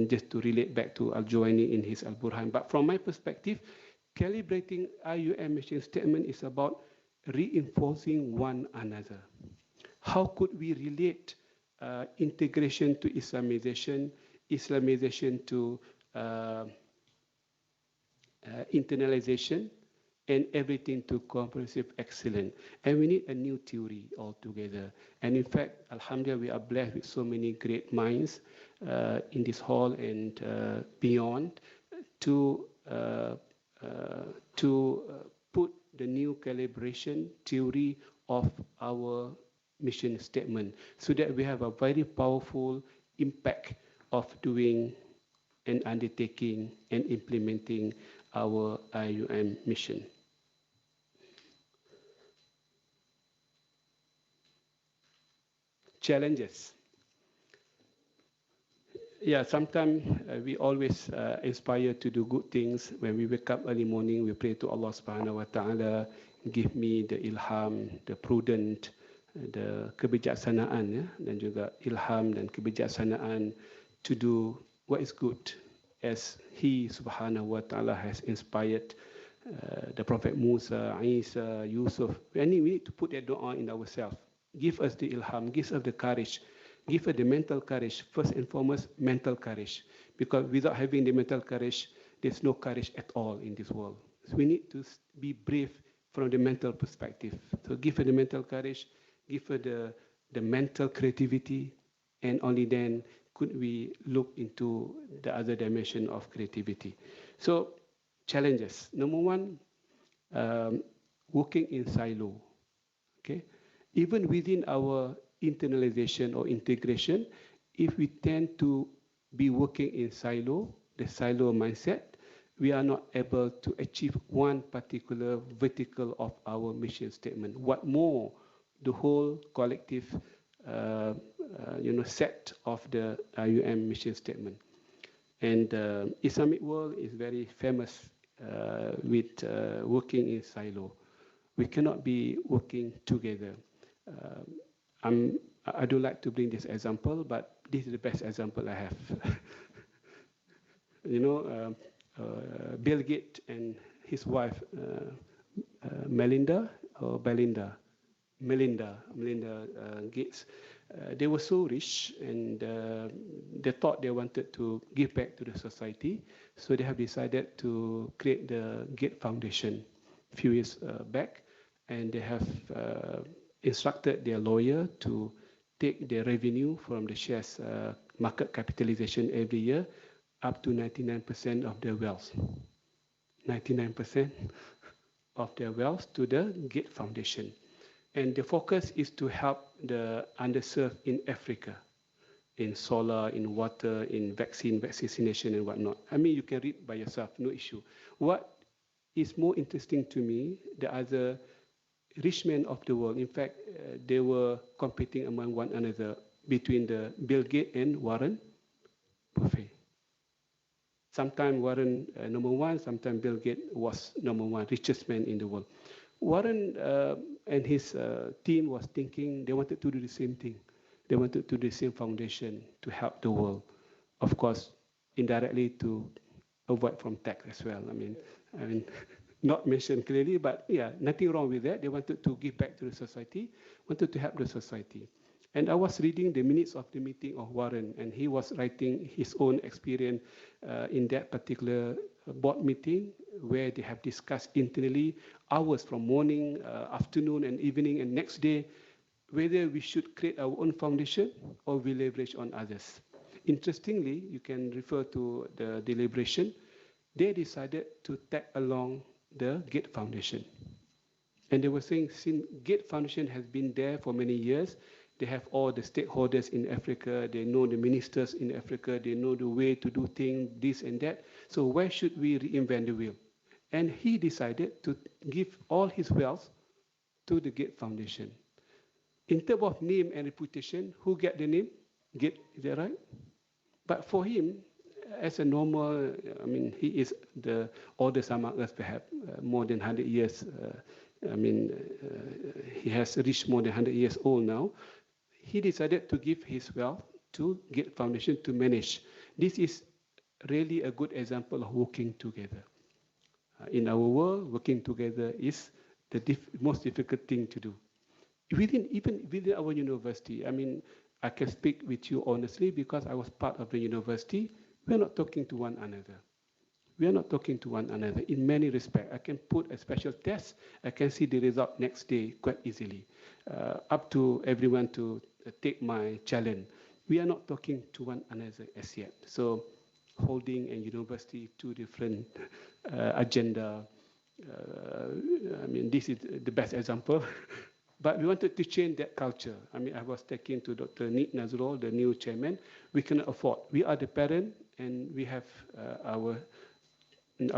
just to relate back to Al-Juwaini in his Al-Burhan. But from my perspective, calibrating IUM mission statement is about reinforcing one another. How could we relate integration to Islamization, Islamization to internalization, and everything to comprehensive excellence? And we need a new theory altogether. And in fact, alhamdulillah, we are blessed with so many great minds in this hall and beyond to put the new calibration theory of our mission statement so that we have a very powerful impact of doing and undertaking and implementing our IUM mission. Challenges. Yeah, sometimes we always inspire to do good things. When we wake up early morning, we pray to Allah Subhanahu Wa Taala, give me the ilham, the prudent, the kebijaksanaan, dan juga ilham dan kebijaksanaan to do what is good, as He Subhanahu Wa Taala has inspired the Prophet Musa, Isa, Yusuf. And we need to put that dua in ourselves. Give us the ilham, give us the courage, give us the mental courage. First and foremost, mental courage. Because without having the mental courage, there's no courage at all in this world. So we need to be brave from the mental perspective. So give her the mental courage, give her the mental creativity, and only then could we look into the other dimension of creativity. So challenges. Number one, working in silo. Okay. Even within our internalization or integration, if we tend to be working in silo, the silo mindset, we are not able to achieve one particular vertical of our mission statement. What more, the whole collective set of the IUM mission statement. And Islamic world is very famous with working in silo. We cannot be working together. I don't like to bring this example, but this is the best example I have. Bill Gates and his wife, Melinda Gates, they were so rich, and they thought they wanted to give back to the society. So they have decided to create the Gates Foundation a few years back, and they have instructed their lawyer to take the revenue from the shares market capitalization every year up to 99% of their wealth. 99% of their wealth to the Gates Foundation. And the focus is to help the underserved in Africa, in solar, in water, in vaccination and whatnot. I mean, you can read by yourself, no issue. What is more interesting to me, the other rich men of the world, in fact, they were competing among one another between the Bill Gates and Warren Buffett. Sometimes Warren number one, sometimes Bill Gates was number one, richest man in the world. Warren and his team was thinking they wanted to do the same thing. They wanted to do the same foundation to help the world. Of course, indirectly to avoid from tax as well. I mean, not mentioned clearly, but yeah, nothing wrong with that. They wanted to give back to the society, wanted to help the society. And I was reading the minutes of the meeting of Warren, and he was writing his own experience in that particular board meeting, where they have discussed internally hours from morning, afternoon, and evening, and next day, whether we should create our own foundation or we leverage on others. Interestingly, you can refer to the deliberation. They decided to tag along the Gates Foundation. And they were saying, since Gates Foundation has been there for many years, They have all the stakeholders in Africa. They know the ministers in Africa. They know the way to do things, this and that. So why should we reinvent the wheel? And he decided to give all his wealth to the Gate Foundation. In terms of name and reputation, who get the name? Gate, is that right? But for him, as a normal, I mean, he is the oldest among us, perhaps more than 100 years. He has reached more than 100 years old now. He decided to give his wealth to Gate Foundation to manage. This is really a good example of working together. In our world, working together is the most difficult thing to do. Even within our university, I mean, I can speak with you honestly because I was part of the university. We are not talking to one another. We are not talking to one another in many respects. I can put a special test. I can see the result next day quite easily. Up to everyone to take my challenge. We are not talking to one another as yet. So holding and university, two different agenda. I mean, this is the best example. But we wanted to change that culture. I mean, I was talking to Dr. Nick Nazrul, the new chairman. We cannot afford. We are the parent, and we have our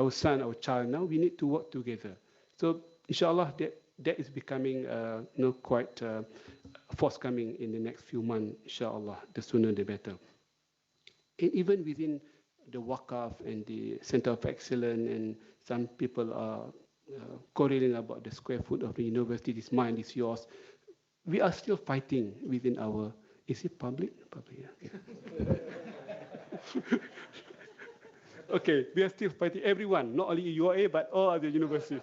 son, our child now. We need to work together. So, inshallah, that is becoming quite forthcoming in the next few months. Inshallah, the sooner the better. And even within the Waqaf and the Center of Excellence, and some people are quarreling about the square foot of the university. This mine is yours. We are still fighting within our. Is it public? Public. Yeah. Okay, we are still fighting. Everyone, not only UAE but all other universities.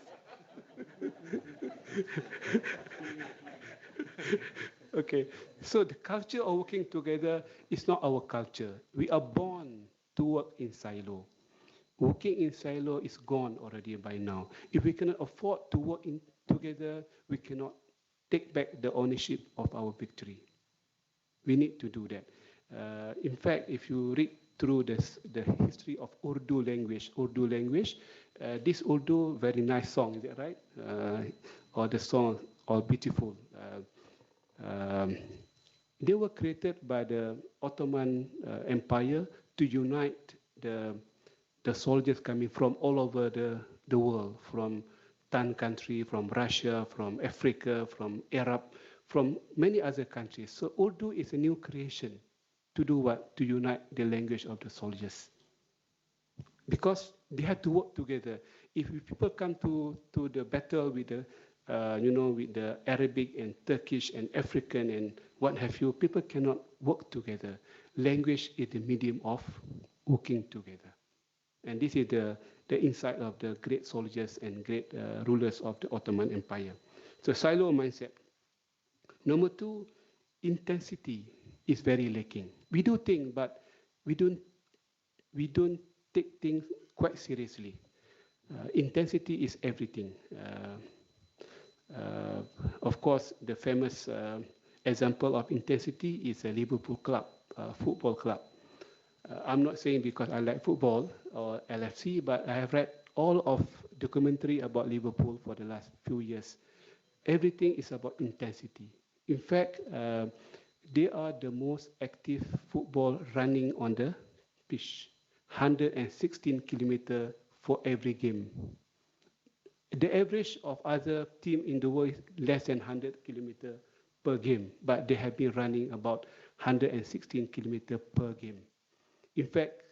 Okay, so the culture of working together is not our culture. We are born to work in silo. Working in silo is gone already by now. If we cannot afford to work together, we cannot take back the ownership of our victory. We need to do that. In fact, if you read through the history of Urdu language, this Urdu, very nice song, is that right? Or the song, all beautiful. They were created by the Ottoman Empire to unite the soldiers coming from all over the world, from Tan country, from Russia, from Africa, from Arab, from many other countries. So Urdu is a new creation to do what? To unite the language of the soldiers. Because they had to work together. If people come to the battle with the, with the Arabic and Turkish and African and what have you, people cannot work together. Language is the medium of working together. And this is the insight of the great soldiers and great rulers of the Ottoman Empire. So silo mindset. Number two, intensity is very lacking. We do things, but we don't take things quite seriously. Intensity is everything. Of course, the famous example of intensity is a Liverpool club, football club. I'm not saying because I like football or LFC, but I have read all of documentary about Liverpool for the last few years. Everything is about intensity. In fact, they are the most active football running on the pitch, 116 kilometers for every game. The average of other team in the world is less than 100 kilometers per game, but they have been running about 116 kilometers per game. In fact,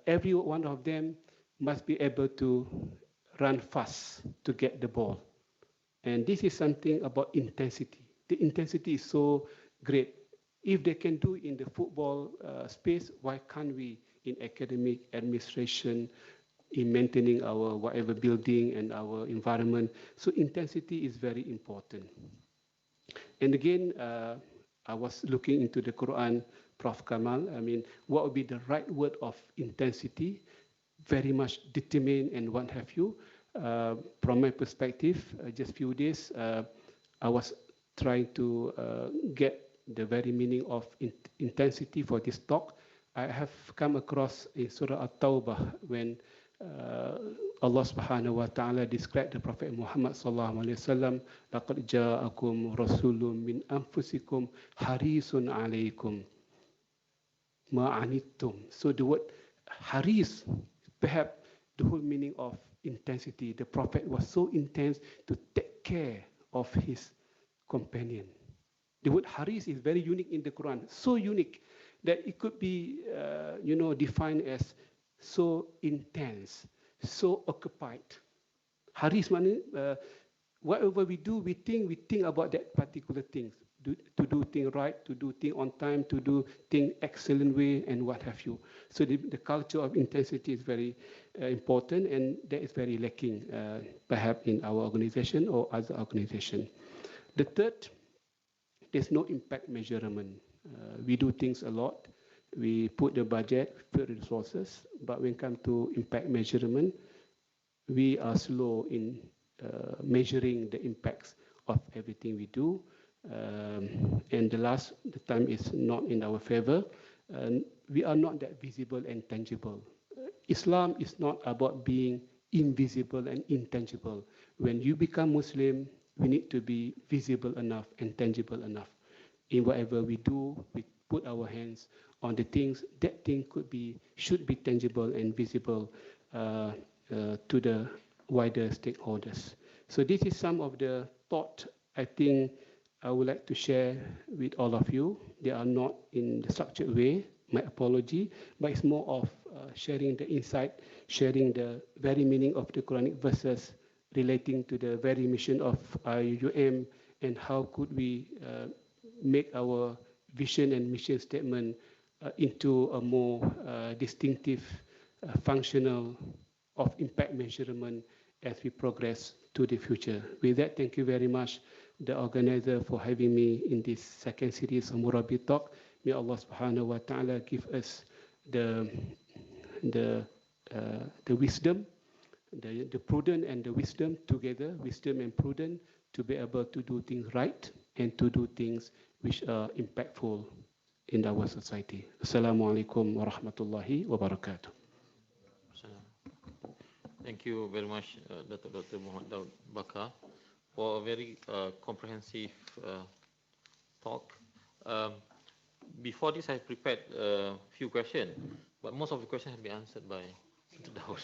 every one of them must be able to run fast to get the ball. And this is something about intensity. The intensity is so great. If they can do in the football space, why can't we in academic, administration, in maintaining our whatever building and our environment? So intensity is very important. And again, I was looking into the Quran, Prof. Kamal. I mean, what would be the right word of intensity? Very much determined and what have you. From my perspective, just few days, I was trying to get the very meaning of intensity for this talk. I have come across in Surah At-Tawbah when Allah Subhanahu wa Taala described the Prophet Muhammad sallallahu alaihi wasallam, laqad ja'akum rasulun min anfusikum harisun alaikum ma'anittum. So the word haris, perhaps the whole meaning of intensity. The Prophet was so intense to take care of his companion. The word haris is very unique in the Quran, so unique that it could be, defined as so intense, so occupied. Haris means whatever we do, we think about that particular thing, to do things right, to do things on time, to do things excellent way, and what have you. So the culture of intensity is very important, and that is very lacking, perhaps in our organization or other organization. The third, there's no impact measurement. We do things a lot. We put the budget, put the resources, but when it comes to impact measurement, we are slow in measuring the impacts of everything we do. And the time is not in our favor. We are not that visible and tangible. Islam is not about being invisible and intangible. When you become Muslim, we need to be visible enough and tangible enough. In whatever we do, we put our hands on the things, that thing should be tangible and visible to the wider stakeholders. So this is some of the thought I think I would like to share with all of you. They are not in the structured way, my apology, but it's more of sharing the insight, sharing the very meaning of the Quranic verses relating to the very mission of IIUM, and how could we make our vision and mission statement into a more distinctive, functional of impact measurement as we progress to the future. With that, thank you very much, the organizer, for having me in this second series of MURABBI Talk. May Allah Subhanahu wa Taala give us the wisdom, the prudent and the wisdom together, wisdom and prudent, to be able to do things right and to do things which are impactful in our society. Assalamualaikum warahmatullahi wabarakatuh. Thank you very much, Dr. Mohd Daud Bakar, for a very comprehensive talk. Before this, I prepared a few questions, but most of the questions have been answered by Dr. Daud.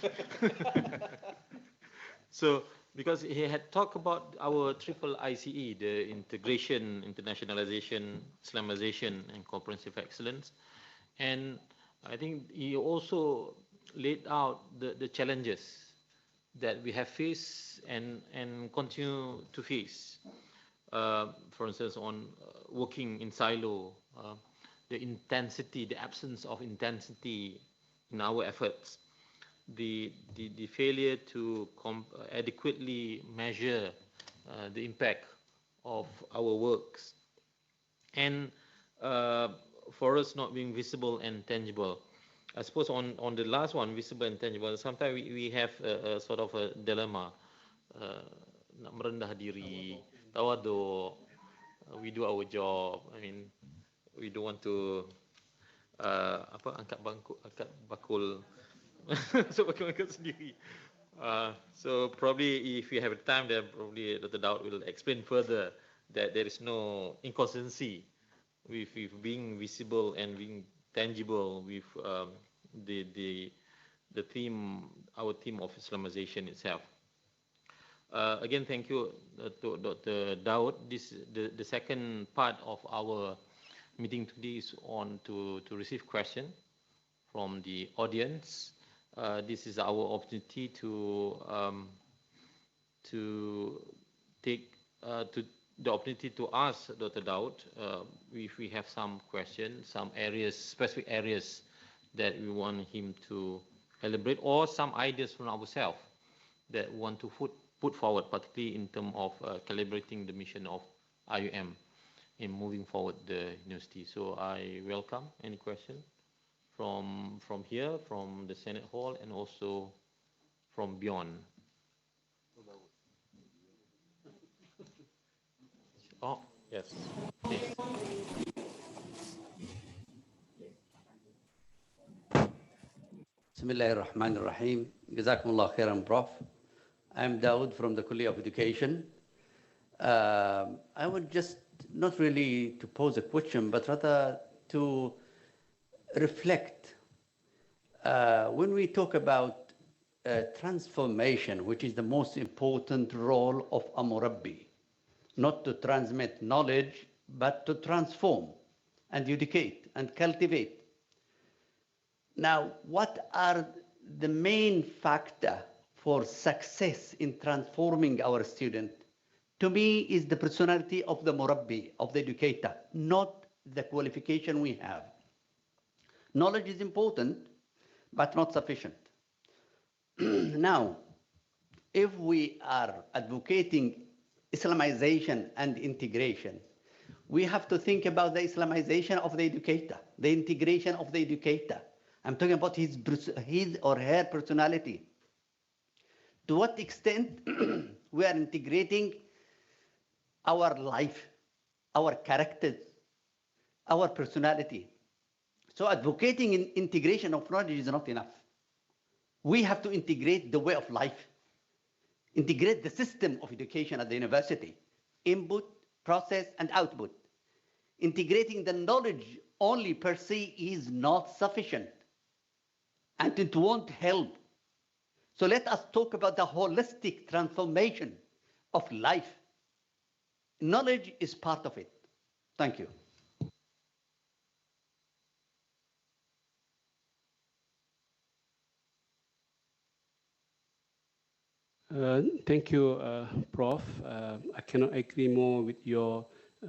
So, because he had talked about our triple ICE, the integration, internationalization, Islamization, and comprehensive excellence. And I think he also laid out the challenges that we have faced and continue to face. For instance, on working in silo, the intensity, the absence of intensity in our efforts, the failure to adequately measure the impact of our works, and for us not being visible and tangible. I suppose on the last one, visible and tangible, sometimes we have a sort of a dilemma. Nak merendah diri, tawaduk, we do our job. I mean, we don't want to angkat bakul so bakul sendiri. So probably if we have time, then probably Dr. Daud will explain further that there is no inconsistency with being visible and being tangible with the theme, our theme of Islamization itself. Again, thank you to Dr. Daud. This the second part of our meeting today is on to receive questions from the audience. This is our opportunity to take the opportunity to ask Dr. Daud if we have some questions, some areas, specific areas that we want him to elaborate, or some ideas from ourselves that we want to put forward, particularly in terms of calibrating the mission of IIUM in moving forward the university. So I welcome any question from here, from the Senate Hall, and also from beyond. Oh, yes. Okay. Bismillahir Rahmanir Rahim. Jazakumullah khairan, Prof. I'm Daud from the College of Education. I would just not really to pose a question, but rather to reflect. When we talk about transformation, which is the most important role of a MURABBI, not to transmit knowledge, but to transform and educate and cultivate. Now, what are the main factor for success in transforming our student? To me, is the personality of the MURABBI, of the educator, not the qualification we have. Knowledge is important, but not sufficient. Now, if we are advocating Islamization and integration, we have to think about the Islamization of the educator, the integration of the educator. I'm talking about his or her personality. To what extent we are integrating our life, our characters, our personality. So advocating in integration of knowledge is not enough. We have to integrate the way of life, integrate the system of education at the university, input, process, and output. Integrating the knowledge only per se is not sufficient, and it won't help. So let us talk about the holistic transformation of life. Knowledge is part of it. Thank you. Thank you, Prof. I cannot agree more with your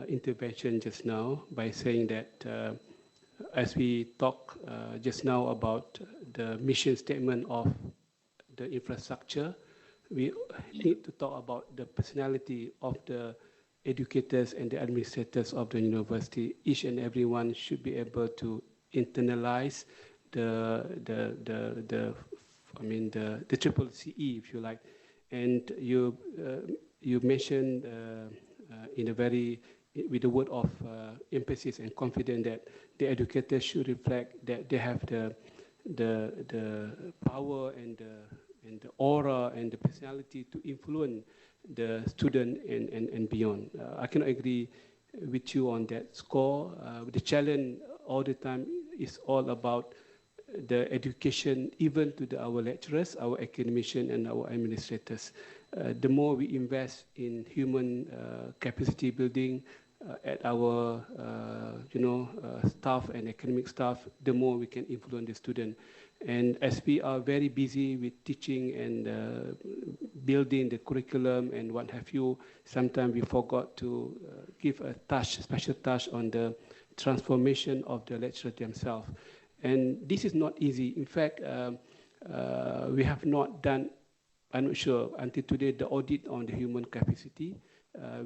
intervention just now by saying that as we talk just now about the mission statement of the infrastructure, we need to talk about the personality of the educators and the administrators of the university. Each and everyone should be able to internalize the triple CE, if you like. And you mentioned in a very, with a word of emphasis and confidence that the educators should reflect that they have the power and the aura and the personality to influence the student and beyond. I cannot agree with you on that score. The challenge all the time is all about the education, even to our lecturers, our academicians, and our administrators. The more we invest in human capacity building at our staff and academic staff, the more we can influence the student. And as we are very busy with teaching and building the curriculum and what have you, sometimes we forgot to give a touch, special touch on the transformation of the lecturers themselves. And this is not easy. In fact, we have not done, I'm not sure, until today, the audit on the human capacity.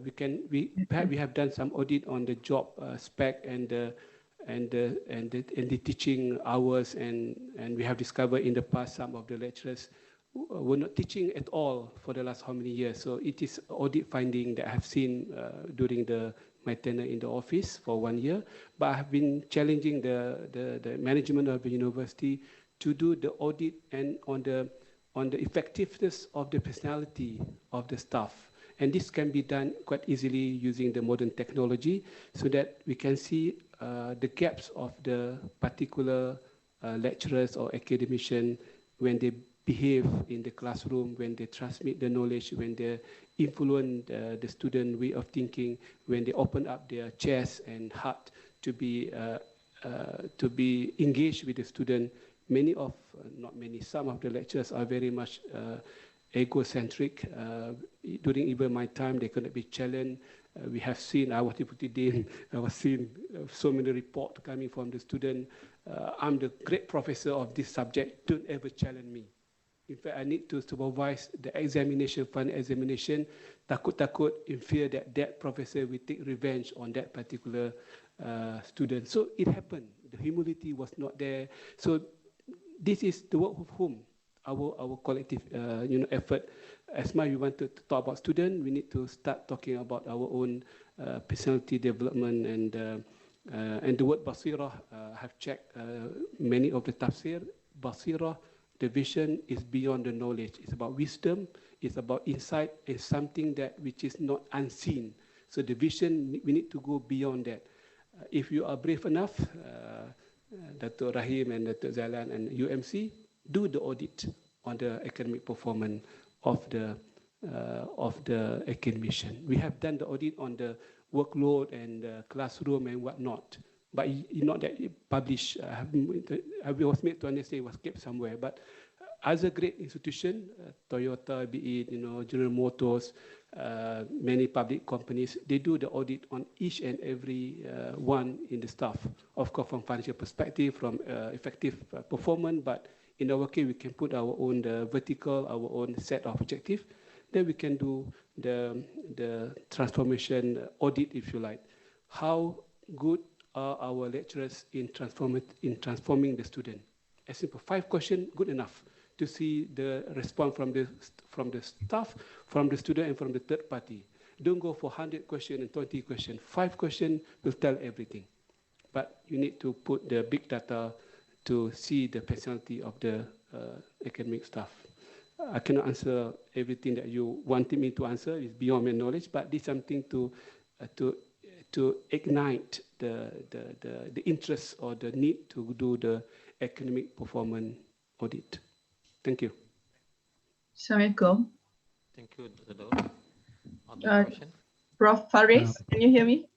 We have done some audit on the job spec and the teaching hours, and we have discovered in the past some of the lecturers were not teaching at all for the last how many years. So it is audit finding that I have seen during my tenure in the office for 1 year. But I have been challenging the management of the university to do the audit and on the effectiveness of the personality of the staff. And this can be done quite easily using the modern technology so that we can see the gaps of the particular lecturers or academicians when they behave in the classroom, when they transmit the knowledge, when they influence the student way of thinking, when they open up their chest and heart to be engaged with the student. Some of the lecturers are very much egocentric. During even my time, they could not be challenged. We have seen, I was seeing so many reports coming from the student. I'm the great professor of this subject, don't ever challenge me. In fact, I need to supervise the examination, final examination, takut in fear that that professor will take revenge on that particular student. So it happened. The humility was not there. So this is the work of whom? Our collective effort. As much as we want to talk about students, we need to start talking about our own personality development and the word basirah. I have checked many of the tafsir. Basirah The vision is beyond the knowledge. It's about wisdom. It's about insight. It's something that which is not unseen. So the vision, we need to go beyond that. If you are brave enough, Datuk Rahim and Datuk Zalan and UMC, do the audit on the academic performance of the academician. We have done the audit on the workload and the classroom and whatnot, but not that it published. I was made to understand it was kept somewhere. But as a great institution, Toyota, be it General Motors, many public companies, they do the audit on each and every one in the staff. Of course, from financial perspective, from effective performance, but in our case, we can put our own vertical, our own set of objectives. Then we can do the transformation audit, if you like. How good are our lecturers in transforming the student? A simple 5 questions, good enough to see the response from the staff, from the student, and from the third party. Don't go for 100 questions and 20 questions. 5 questions will tell everything. But you need to put the big data to see the personality of the academic staff. I cannot answer everything that you wanted me to answer. It's beyond my knowledge, but this is something to ignite the interest or the need to do the academic performance audit. Thank you. Assalamualaikum. Thank you, Dr. Daud. Other question? Prof. Faris, can you hear me?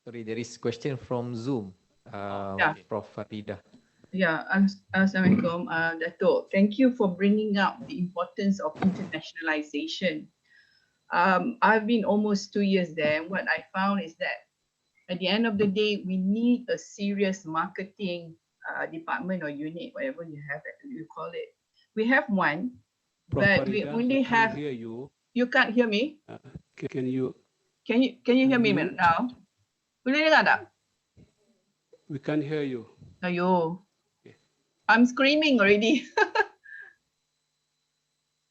Sorry, there is question from Zoom. Yeah. Prof. Farida. Yeah, Assalamualaikum, Datuk. Thank you for bringing up the importance of internationalization. I've been almost 2 years there, and what I found is that at the end of the day, we need a serious marketing department or unit, whatever you have, you call it. We have one, Prof. but Farida, we only have. Hear you. You can't hear me? Can you hear me now? Boleh dengar tak? We can't hear you. Ayo. Okay. I'm screaming already.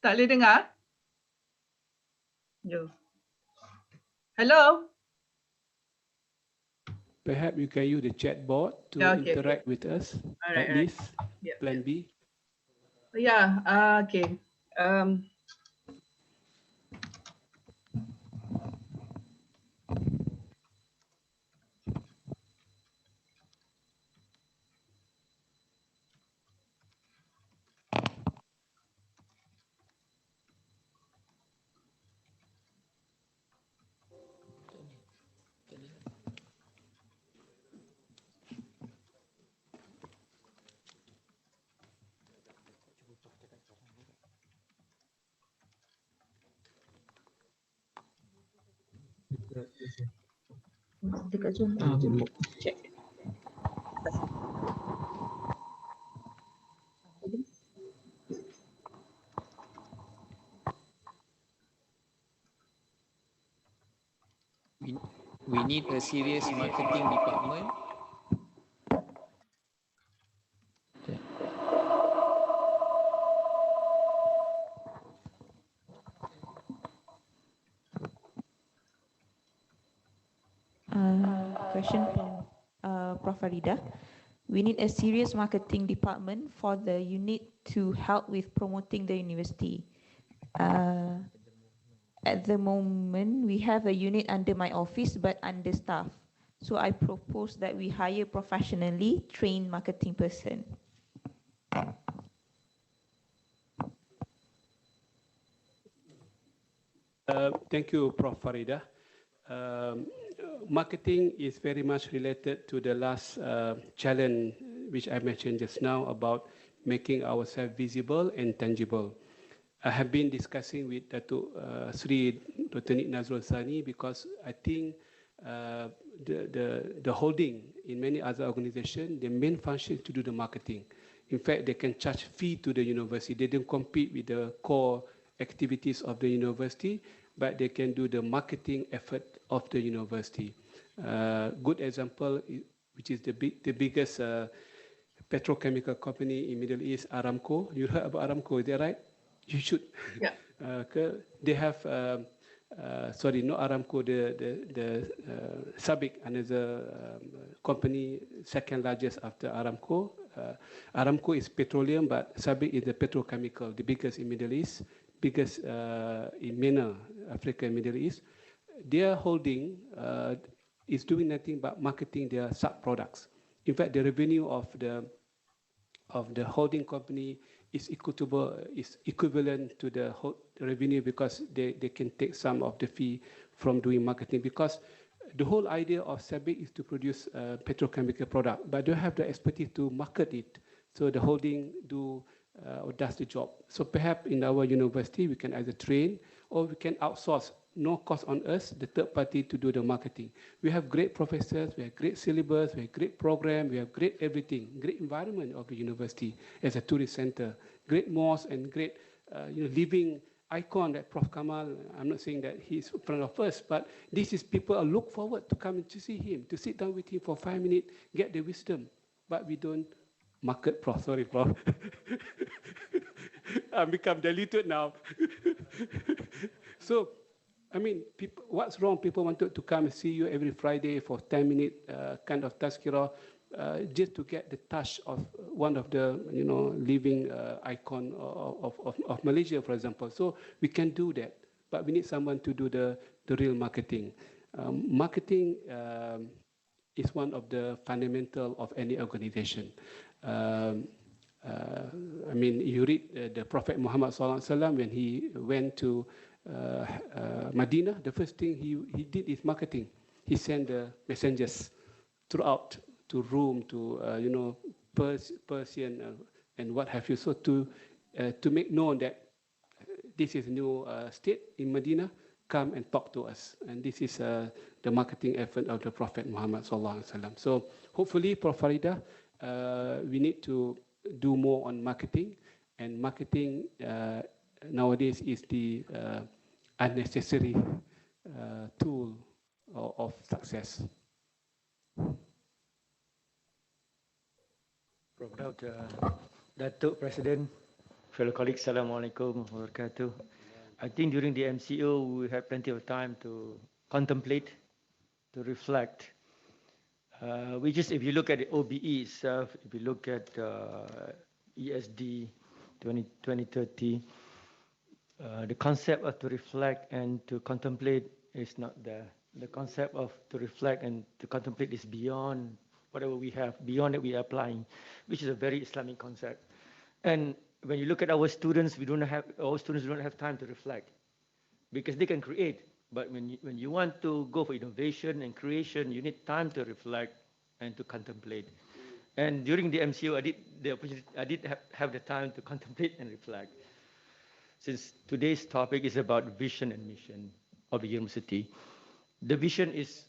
Tak boleh dengar? Yo. Hello? Perhaps you can use the chat board to interact with us. Alright, At least, Yeah. plan B. Yeah, okay. Check. We need a serious marketing department. Question from Prof. Farida. We need a serious marketing department for the unit to help with promoting the university. At the moment, we have a unit under my office but understaffed. So I propose that we hire professionally trained marketing person. Thank you, Prof. Farida. Marketing is very much related to the last challenge which I mentioned just now about making ourselves visible and tangible. I have been discussing with Datuk Sri Dr. Nik Nazrul Sani because I think the holding in many other organizations, the main function is to do the marketing. In fact, they can charge fee to the university. They don't compete with the core activities of the university, but they can do the marketing effort of the university. Good example, which is the biggest petrochemical company in Middle East, Aramco. You heard about Aramco, is that right? You should. Yeah. They have, sorry, not Aramco, the SABIC, another company, second largest after Aramco, Aramco is petroleum, but SABIC is the petrochemical, the biggest in Middle East, biggest in MENA, Africa and Middle East. Their holding is doing nothing but marketing their sub-products. In fact, the revenue of the holding company is equivalent to the revenue, because they can take some of the fee from doing marketing, because the whole idea of SABIC is to produce petrochemical product, but don't have the expertise to market it. So the holding does the job. So perhaps in our university, we can either train or we can outsource, no cost on us, the third party, to do the marketing. We have great professors, we have great syllabus, we have great program, we have great everything, great environment of the university as a tourist center, great mosque and great living icon that Prof. Kamal, I'm not saying that he's in front of us, but this is people look forward to come to see him, to sit down with him for 5 minutes, get the wisdom. But we don't market Prof. Sorry, Prof. I've become diluted now. So, I mean, people, what's wrong? People wanted to come and see you every Friday for 10-minute kind of tazkirah, just to get the touch of one of the living icon of Malaysia, for example. So we can do that, but we need someone to do the real marketing. Marketing is one of the fundamental of any organization. I mean, you read the Prophet Muhammad SAW when he went to Medina, the first thing he did is marketing. He sent the messengers throughout to Rome, to Persian and what have you. So to make known that this is a new state in Medina, come and talk to us. And this is the marketing effort of the Prophet Muhammad SAW. So hopefully, Prof. Farida, we need to do more on marketing. And marketing nowadays is the unnecessary tool of success. Prof. Daud, Datuk, President, fellow colleagues, Assalamualaikum warahmatullahi wabarakatuh. I think during the MCO, we had plenty of time to contemplate, to reflect. Which is, if you look at the OBE itself, if you look at ESD 2030, the concept of to reflect and to contemplate is not there. The concept of to reflect and to contemplate is beyond whatever we have, beyond that we are applying, which is a very Islamic concept. And when you look at our students, our students don't have time to reflect, because they can create. But when you want to go for innovation and creation, you need time to reflect and to contemplate. And during the MCO, I did have the time to contemplate and reflect. Since today's topic is about vision and mission of the university, the vision is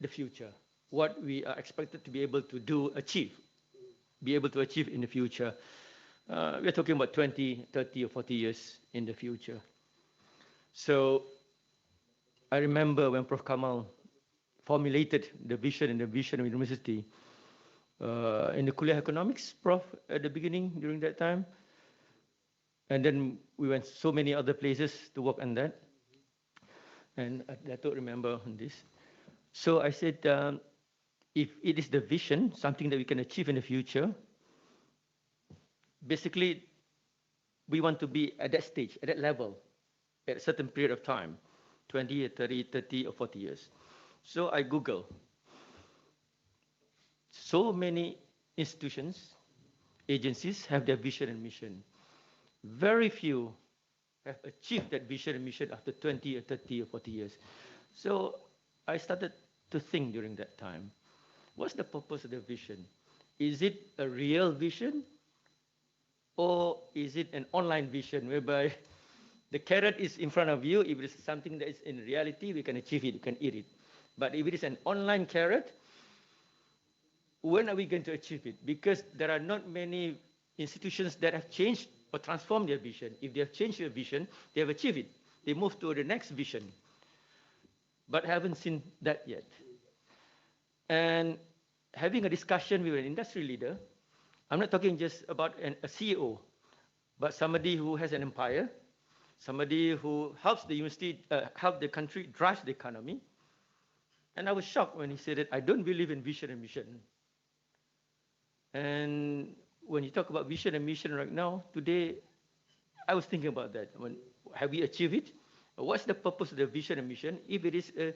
the future, what we are expected to be able to achieve in the future. We're talking about 20, 30, or 40 years in the future. So I remember when Prof. Kamal formulated the vision and the vision of university in the Kuliah Economics, Prof, at the beginning during that time. And then we went so many other places to work on that. And I don't remember on this. So I said, if it is the vision, something that we can achieve in the future, basically, we want to be at that stage, at that level, at a certain period of time, 20, 30, or 40 years. So I Google. So many institutions, agencies have their vision and mission. Very few have achieved that vision and mission after 20 or 30 or 40 years. So I started to think during that time, what's the purpose of the vision? Is it a real vision? Or is it an online vision whereby the carrot is in front of you? If it is something that is in reality, we can achieve it, we can eat it. But if it is an online carrot, when are we going to achieve it? Because there are not many institutions that have changed or transformed their vision. If they have changed their vision, they have achieved it. They move to the next vision. But haven't seen that yet. And having a discussion with an industry leader, I'm not talking just about a CEO, but somebody who has an empire, somebody who helps the university, help the country, drives the economy. And I was shocked when he said that I don't believe in vision and mission. And when you talk about vision and mission right now, today, I was thinking about that. Have we achieved it? What's the purpose of the vision and mission if it is a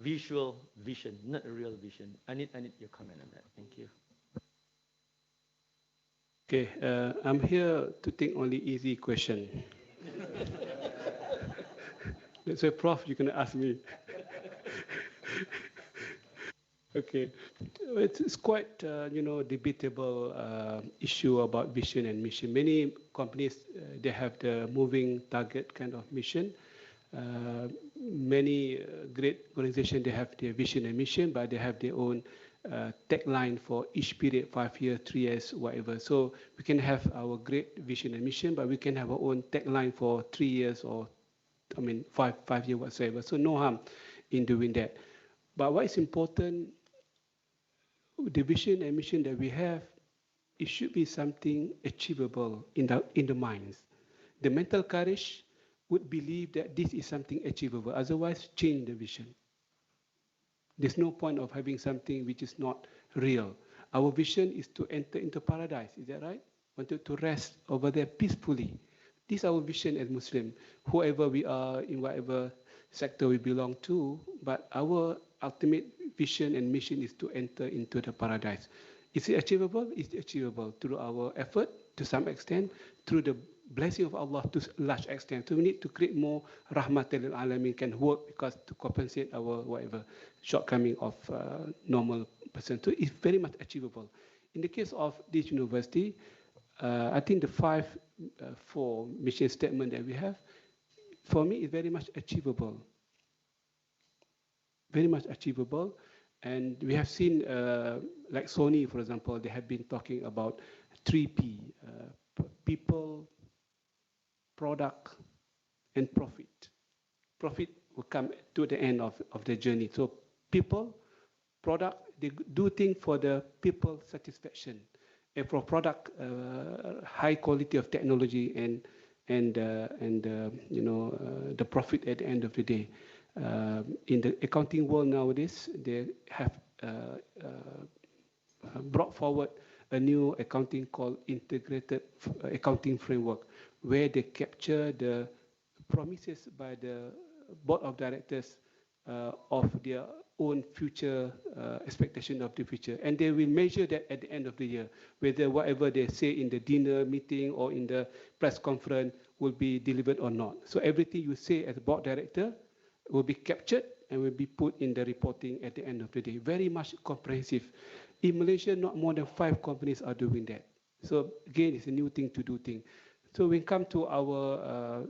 visual vision, not a real vision? I need your comment on that. Thank you. Okay, I'm here to take only easy question. That's why, Prof, you can ask me. Okay, it's quite debatable issue about vision and mission. Many companies they have the moving target kind of mission. Many great organizations they have their vision and mission, but they have their own tagline for each period, 5 years, 3 years, whatever. So we can have our great vision and mission, but we can have our own tagline for 3 years or, I mean, 5 years whatsoever. So no harm in doing that. But what is important, the vision and mission that we have, it should be something achievable in the minds. The mental courage would believe that this is something achievable. Otherwise, change the vision. There's no point of having something which is not real. Our vision is to enter into paradise. Is that right? Wanted to rest over there peacefully. This is our vision as Muslim. Whoever we are, in whatever sector we belong to, but our ultimate vision and mission is to enter into the paradise. Is it achievable? It's achievable through our effort to some extent, through the blessing of Allah to a large extent. So we need to create more rahmatal lil alamin can work because to compensate our whatever shortcoming of normal person. So it's very much achievable. In the case of this university, I think the 4 mission statement that we have, for me, is very much achievable. Very much achievable. And we have seen, like Sony, for example, they have been talking about 3P, people, product, and profit. Profit will come to the end of the journey. So people, product, they do things for the people satisfaction. And for product, high quality of technology and the profit at the end of the day. In the accounting world nowadays, they have brought forward a new accounting called integrated accounting framework, where they capture the promises by the board of directors of their own future expectation of the future. And they will measure that at the end of the year, whether whatever they say in the dinner meeting or in the press conference will be delivered or not. So everything you say as a board director will be captured and will be put in the reporting at the end of the day. Very much comprehensive. In Malaysia, not more than 5 companies are doing that. So again, it's a new thing to do thing. So when we come to our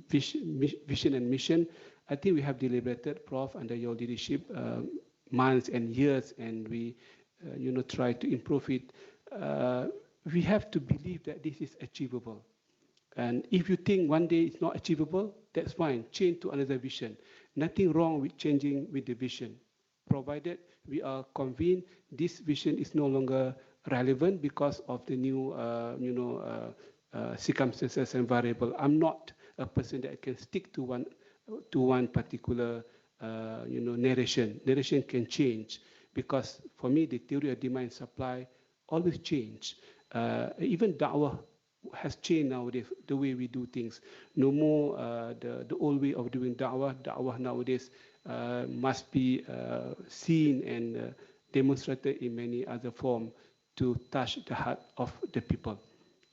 vision and mission, I think we have deliberated, Prof, under your leadership, months and years, and we, try to improve it. We have to believe that this is achievable. And if you think one day it's not achievable, that's fine. Change to another vision. Nothing wrong with changing with the vision, provided we are convinced this vision is no longer relevant because of the new, circumstances and variable. I'm not a person that can stick to one particular, narration. Narration can change because for me, the theory of demand and supply always change. Even da'wah has changed nowadays, the way we do things. No more the old way of doing da'wah. Da'wah nowadays must be seen and demonstrated in many other forms to touch the heart of the people.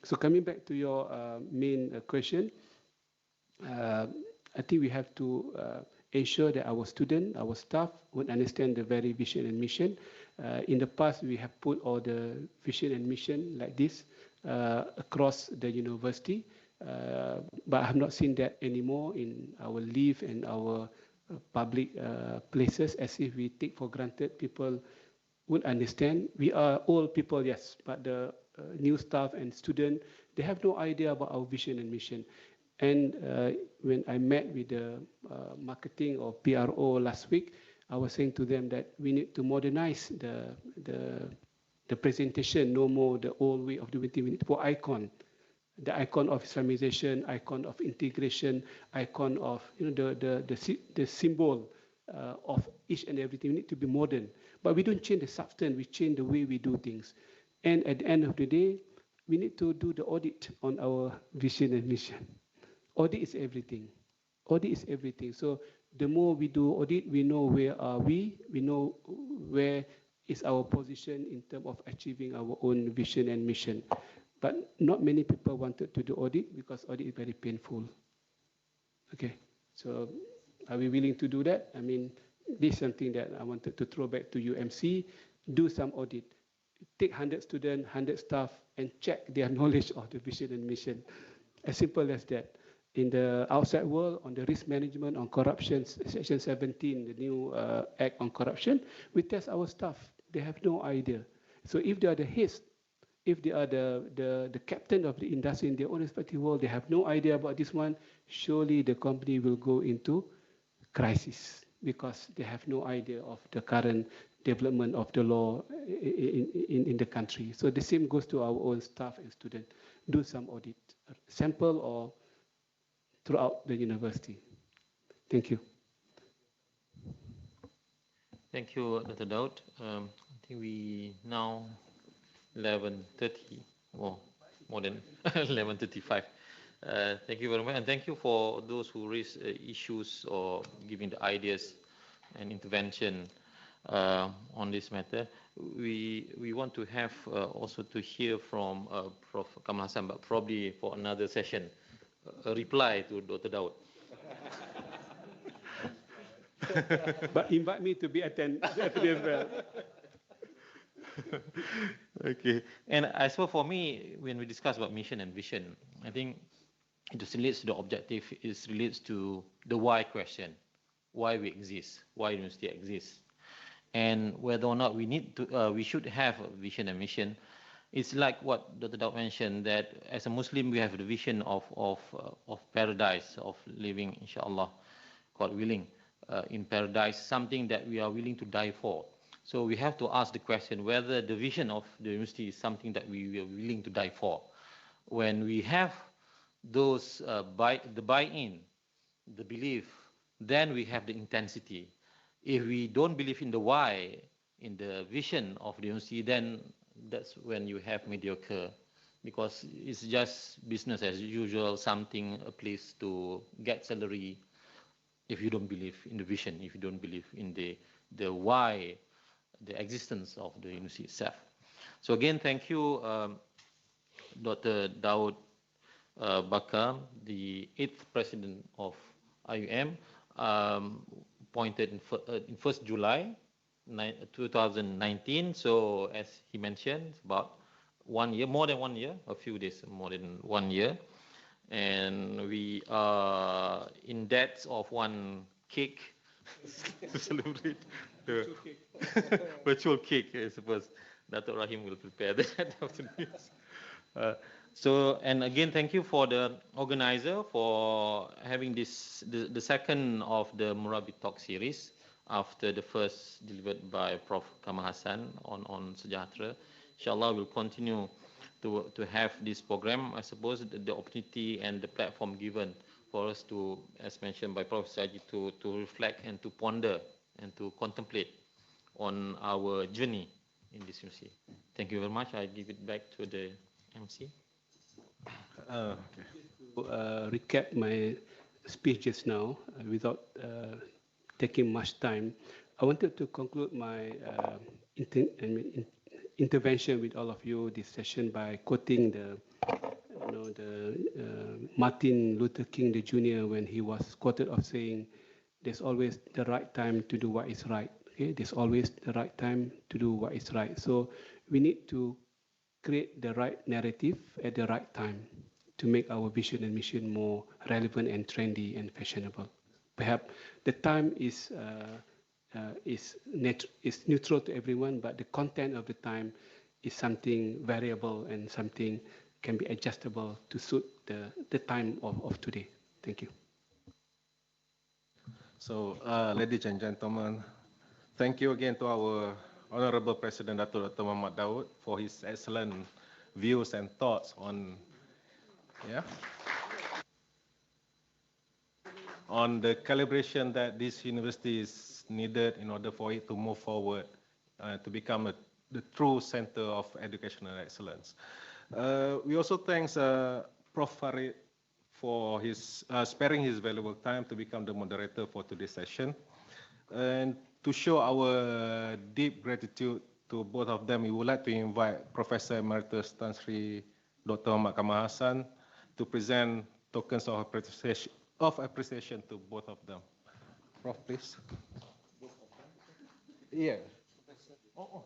So coming back to your main question, I think we have to ensure that our students, our staff would understand the very vision and mission. In the past, we have put all the vision and mission like this across the university, but I have not seen that anymore in our live and our public places, as if we take for granted people would understand. We are old people, yes, but the new staff and students, they have no idea about our vision and mission. And when I met with the marketing or PRO last week, I was saying to them that we need to modernize the presentation, no more the old way of doing things. We need to put icon, the icon of Islamization, icon of integration, icon of the symbol of each and everything. We need to be modern. But we don't change the substance, we change the way we do things. And at the end of the day, we need to do the audit on our vision and mission. Audit is everything. Audit is everything. So the more we do audit, we know where are we know where is our position in terms of achieving our own vision and mission. But not many people wanted to do audit because audit is very painful. Okay, so are we willing to do that? I mean, this is something that I wanted to throw back to UMC. Do some audit. Take 100 students, 100 staff, and check their knowledge of the vision and mission. As simple as that. In the outside world, on the risk management, on corruption, Section 17, the new Act on corruption, we test our staff. They have no idea. So if they are the heads, if they are the captain of the industry in their own respective world, they have no idea about this one, surely the company will go into crisis because they have no idea of the current development of the law in the country. So the same goes to our own staff and students. Do some audit, sample or throughout the university. Thank you. Thank you, Dr. Daud. I think we now 11:30 or more than 11:35. Thank you very much, and thank you for those who raised issues or giving the ideas and intervention on this matter. We want to have also to hear from Prof. Kamal Hassan, but probably for another session, a reply to Dr. Daud. But invite me to be attend as well. Okay, and I suppose for me, when we discuss about mission and vision, I think it just relates to the objective. It relates to the why question, why we exist, why university exists, and whether or not we need to, we should have a vision and mission. It's like what Dr. Daud mentioned, that as a Muslim we have the vision of paradise, of living, inshallah, God willing, in paradise, something that we are willing to die for. So we have to ask the question whether the vision of the university is something that we are willing to die for. When we have those the buy-in, the belief, then we have the intensity. If we don't believe in the why, in the vision of the university, then that's when you have mediocre, because it's just business as usual, something, a place to get salary. If you don't believe in the vision, if you don't believe in the why, the existence of the university itself. So again, thank you, Dr. Daud Bakar, the 8th president of IUM, appointed in 1st July 2019. So as he mentioned, about 1 year, more than 1 year, a few days more than 1 year. And we are in debt of one cake to celebrate the virtual cake, I suppose. Datuk Rahim will prepare that after this. So, and again, thank you for the organizer for having this, the second of the MURABBI talk series after the first delivered by Prof. Kamal Hassan on Sejahtera. Inshallah, we'll continue to have this program. I suppose the opportunity and the platform given for us to, as mentioned by Prof. Saji, to reflect and to ponder and to contemplate on our journey in this university. Thank you very much. I give it back to the MC. Okay. Recap my speech just now without taking much time. I wanted to conclude my intervention with all of you this session by quoting the Martin Luther King Jr. when he was quoted of saying, "There's always the right time to do what is right." Okay, there's always the right time to do what is right. So we need to create the right narrative at the right time to make our vision and mission more relevant and trendy and fashionable. Perhaps the time is neutral to everyone, but the content of the time is something variable and something can be adjustable to suit the time of today. Thank you. So, ladies and gentlemen, thank you again to our Honorable President Datuk Dr. Mohd Daud for his excellent views and thoughts on the calibration that this university is needed in order for it to move forward to become the true center of educational excellence. We also thank Prof. Farid for his sparing his valuable time to become the moderator for today's session. And to show our deep gratitude to both of them, we would like to invite Professor Emeritus Tan Sri Dr. Mohd Hassan to present tokens of appreciation to both of them. Prof, please. Yeah. Oh,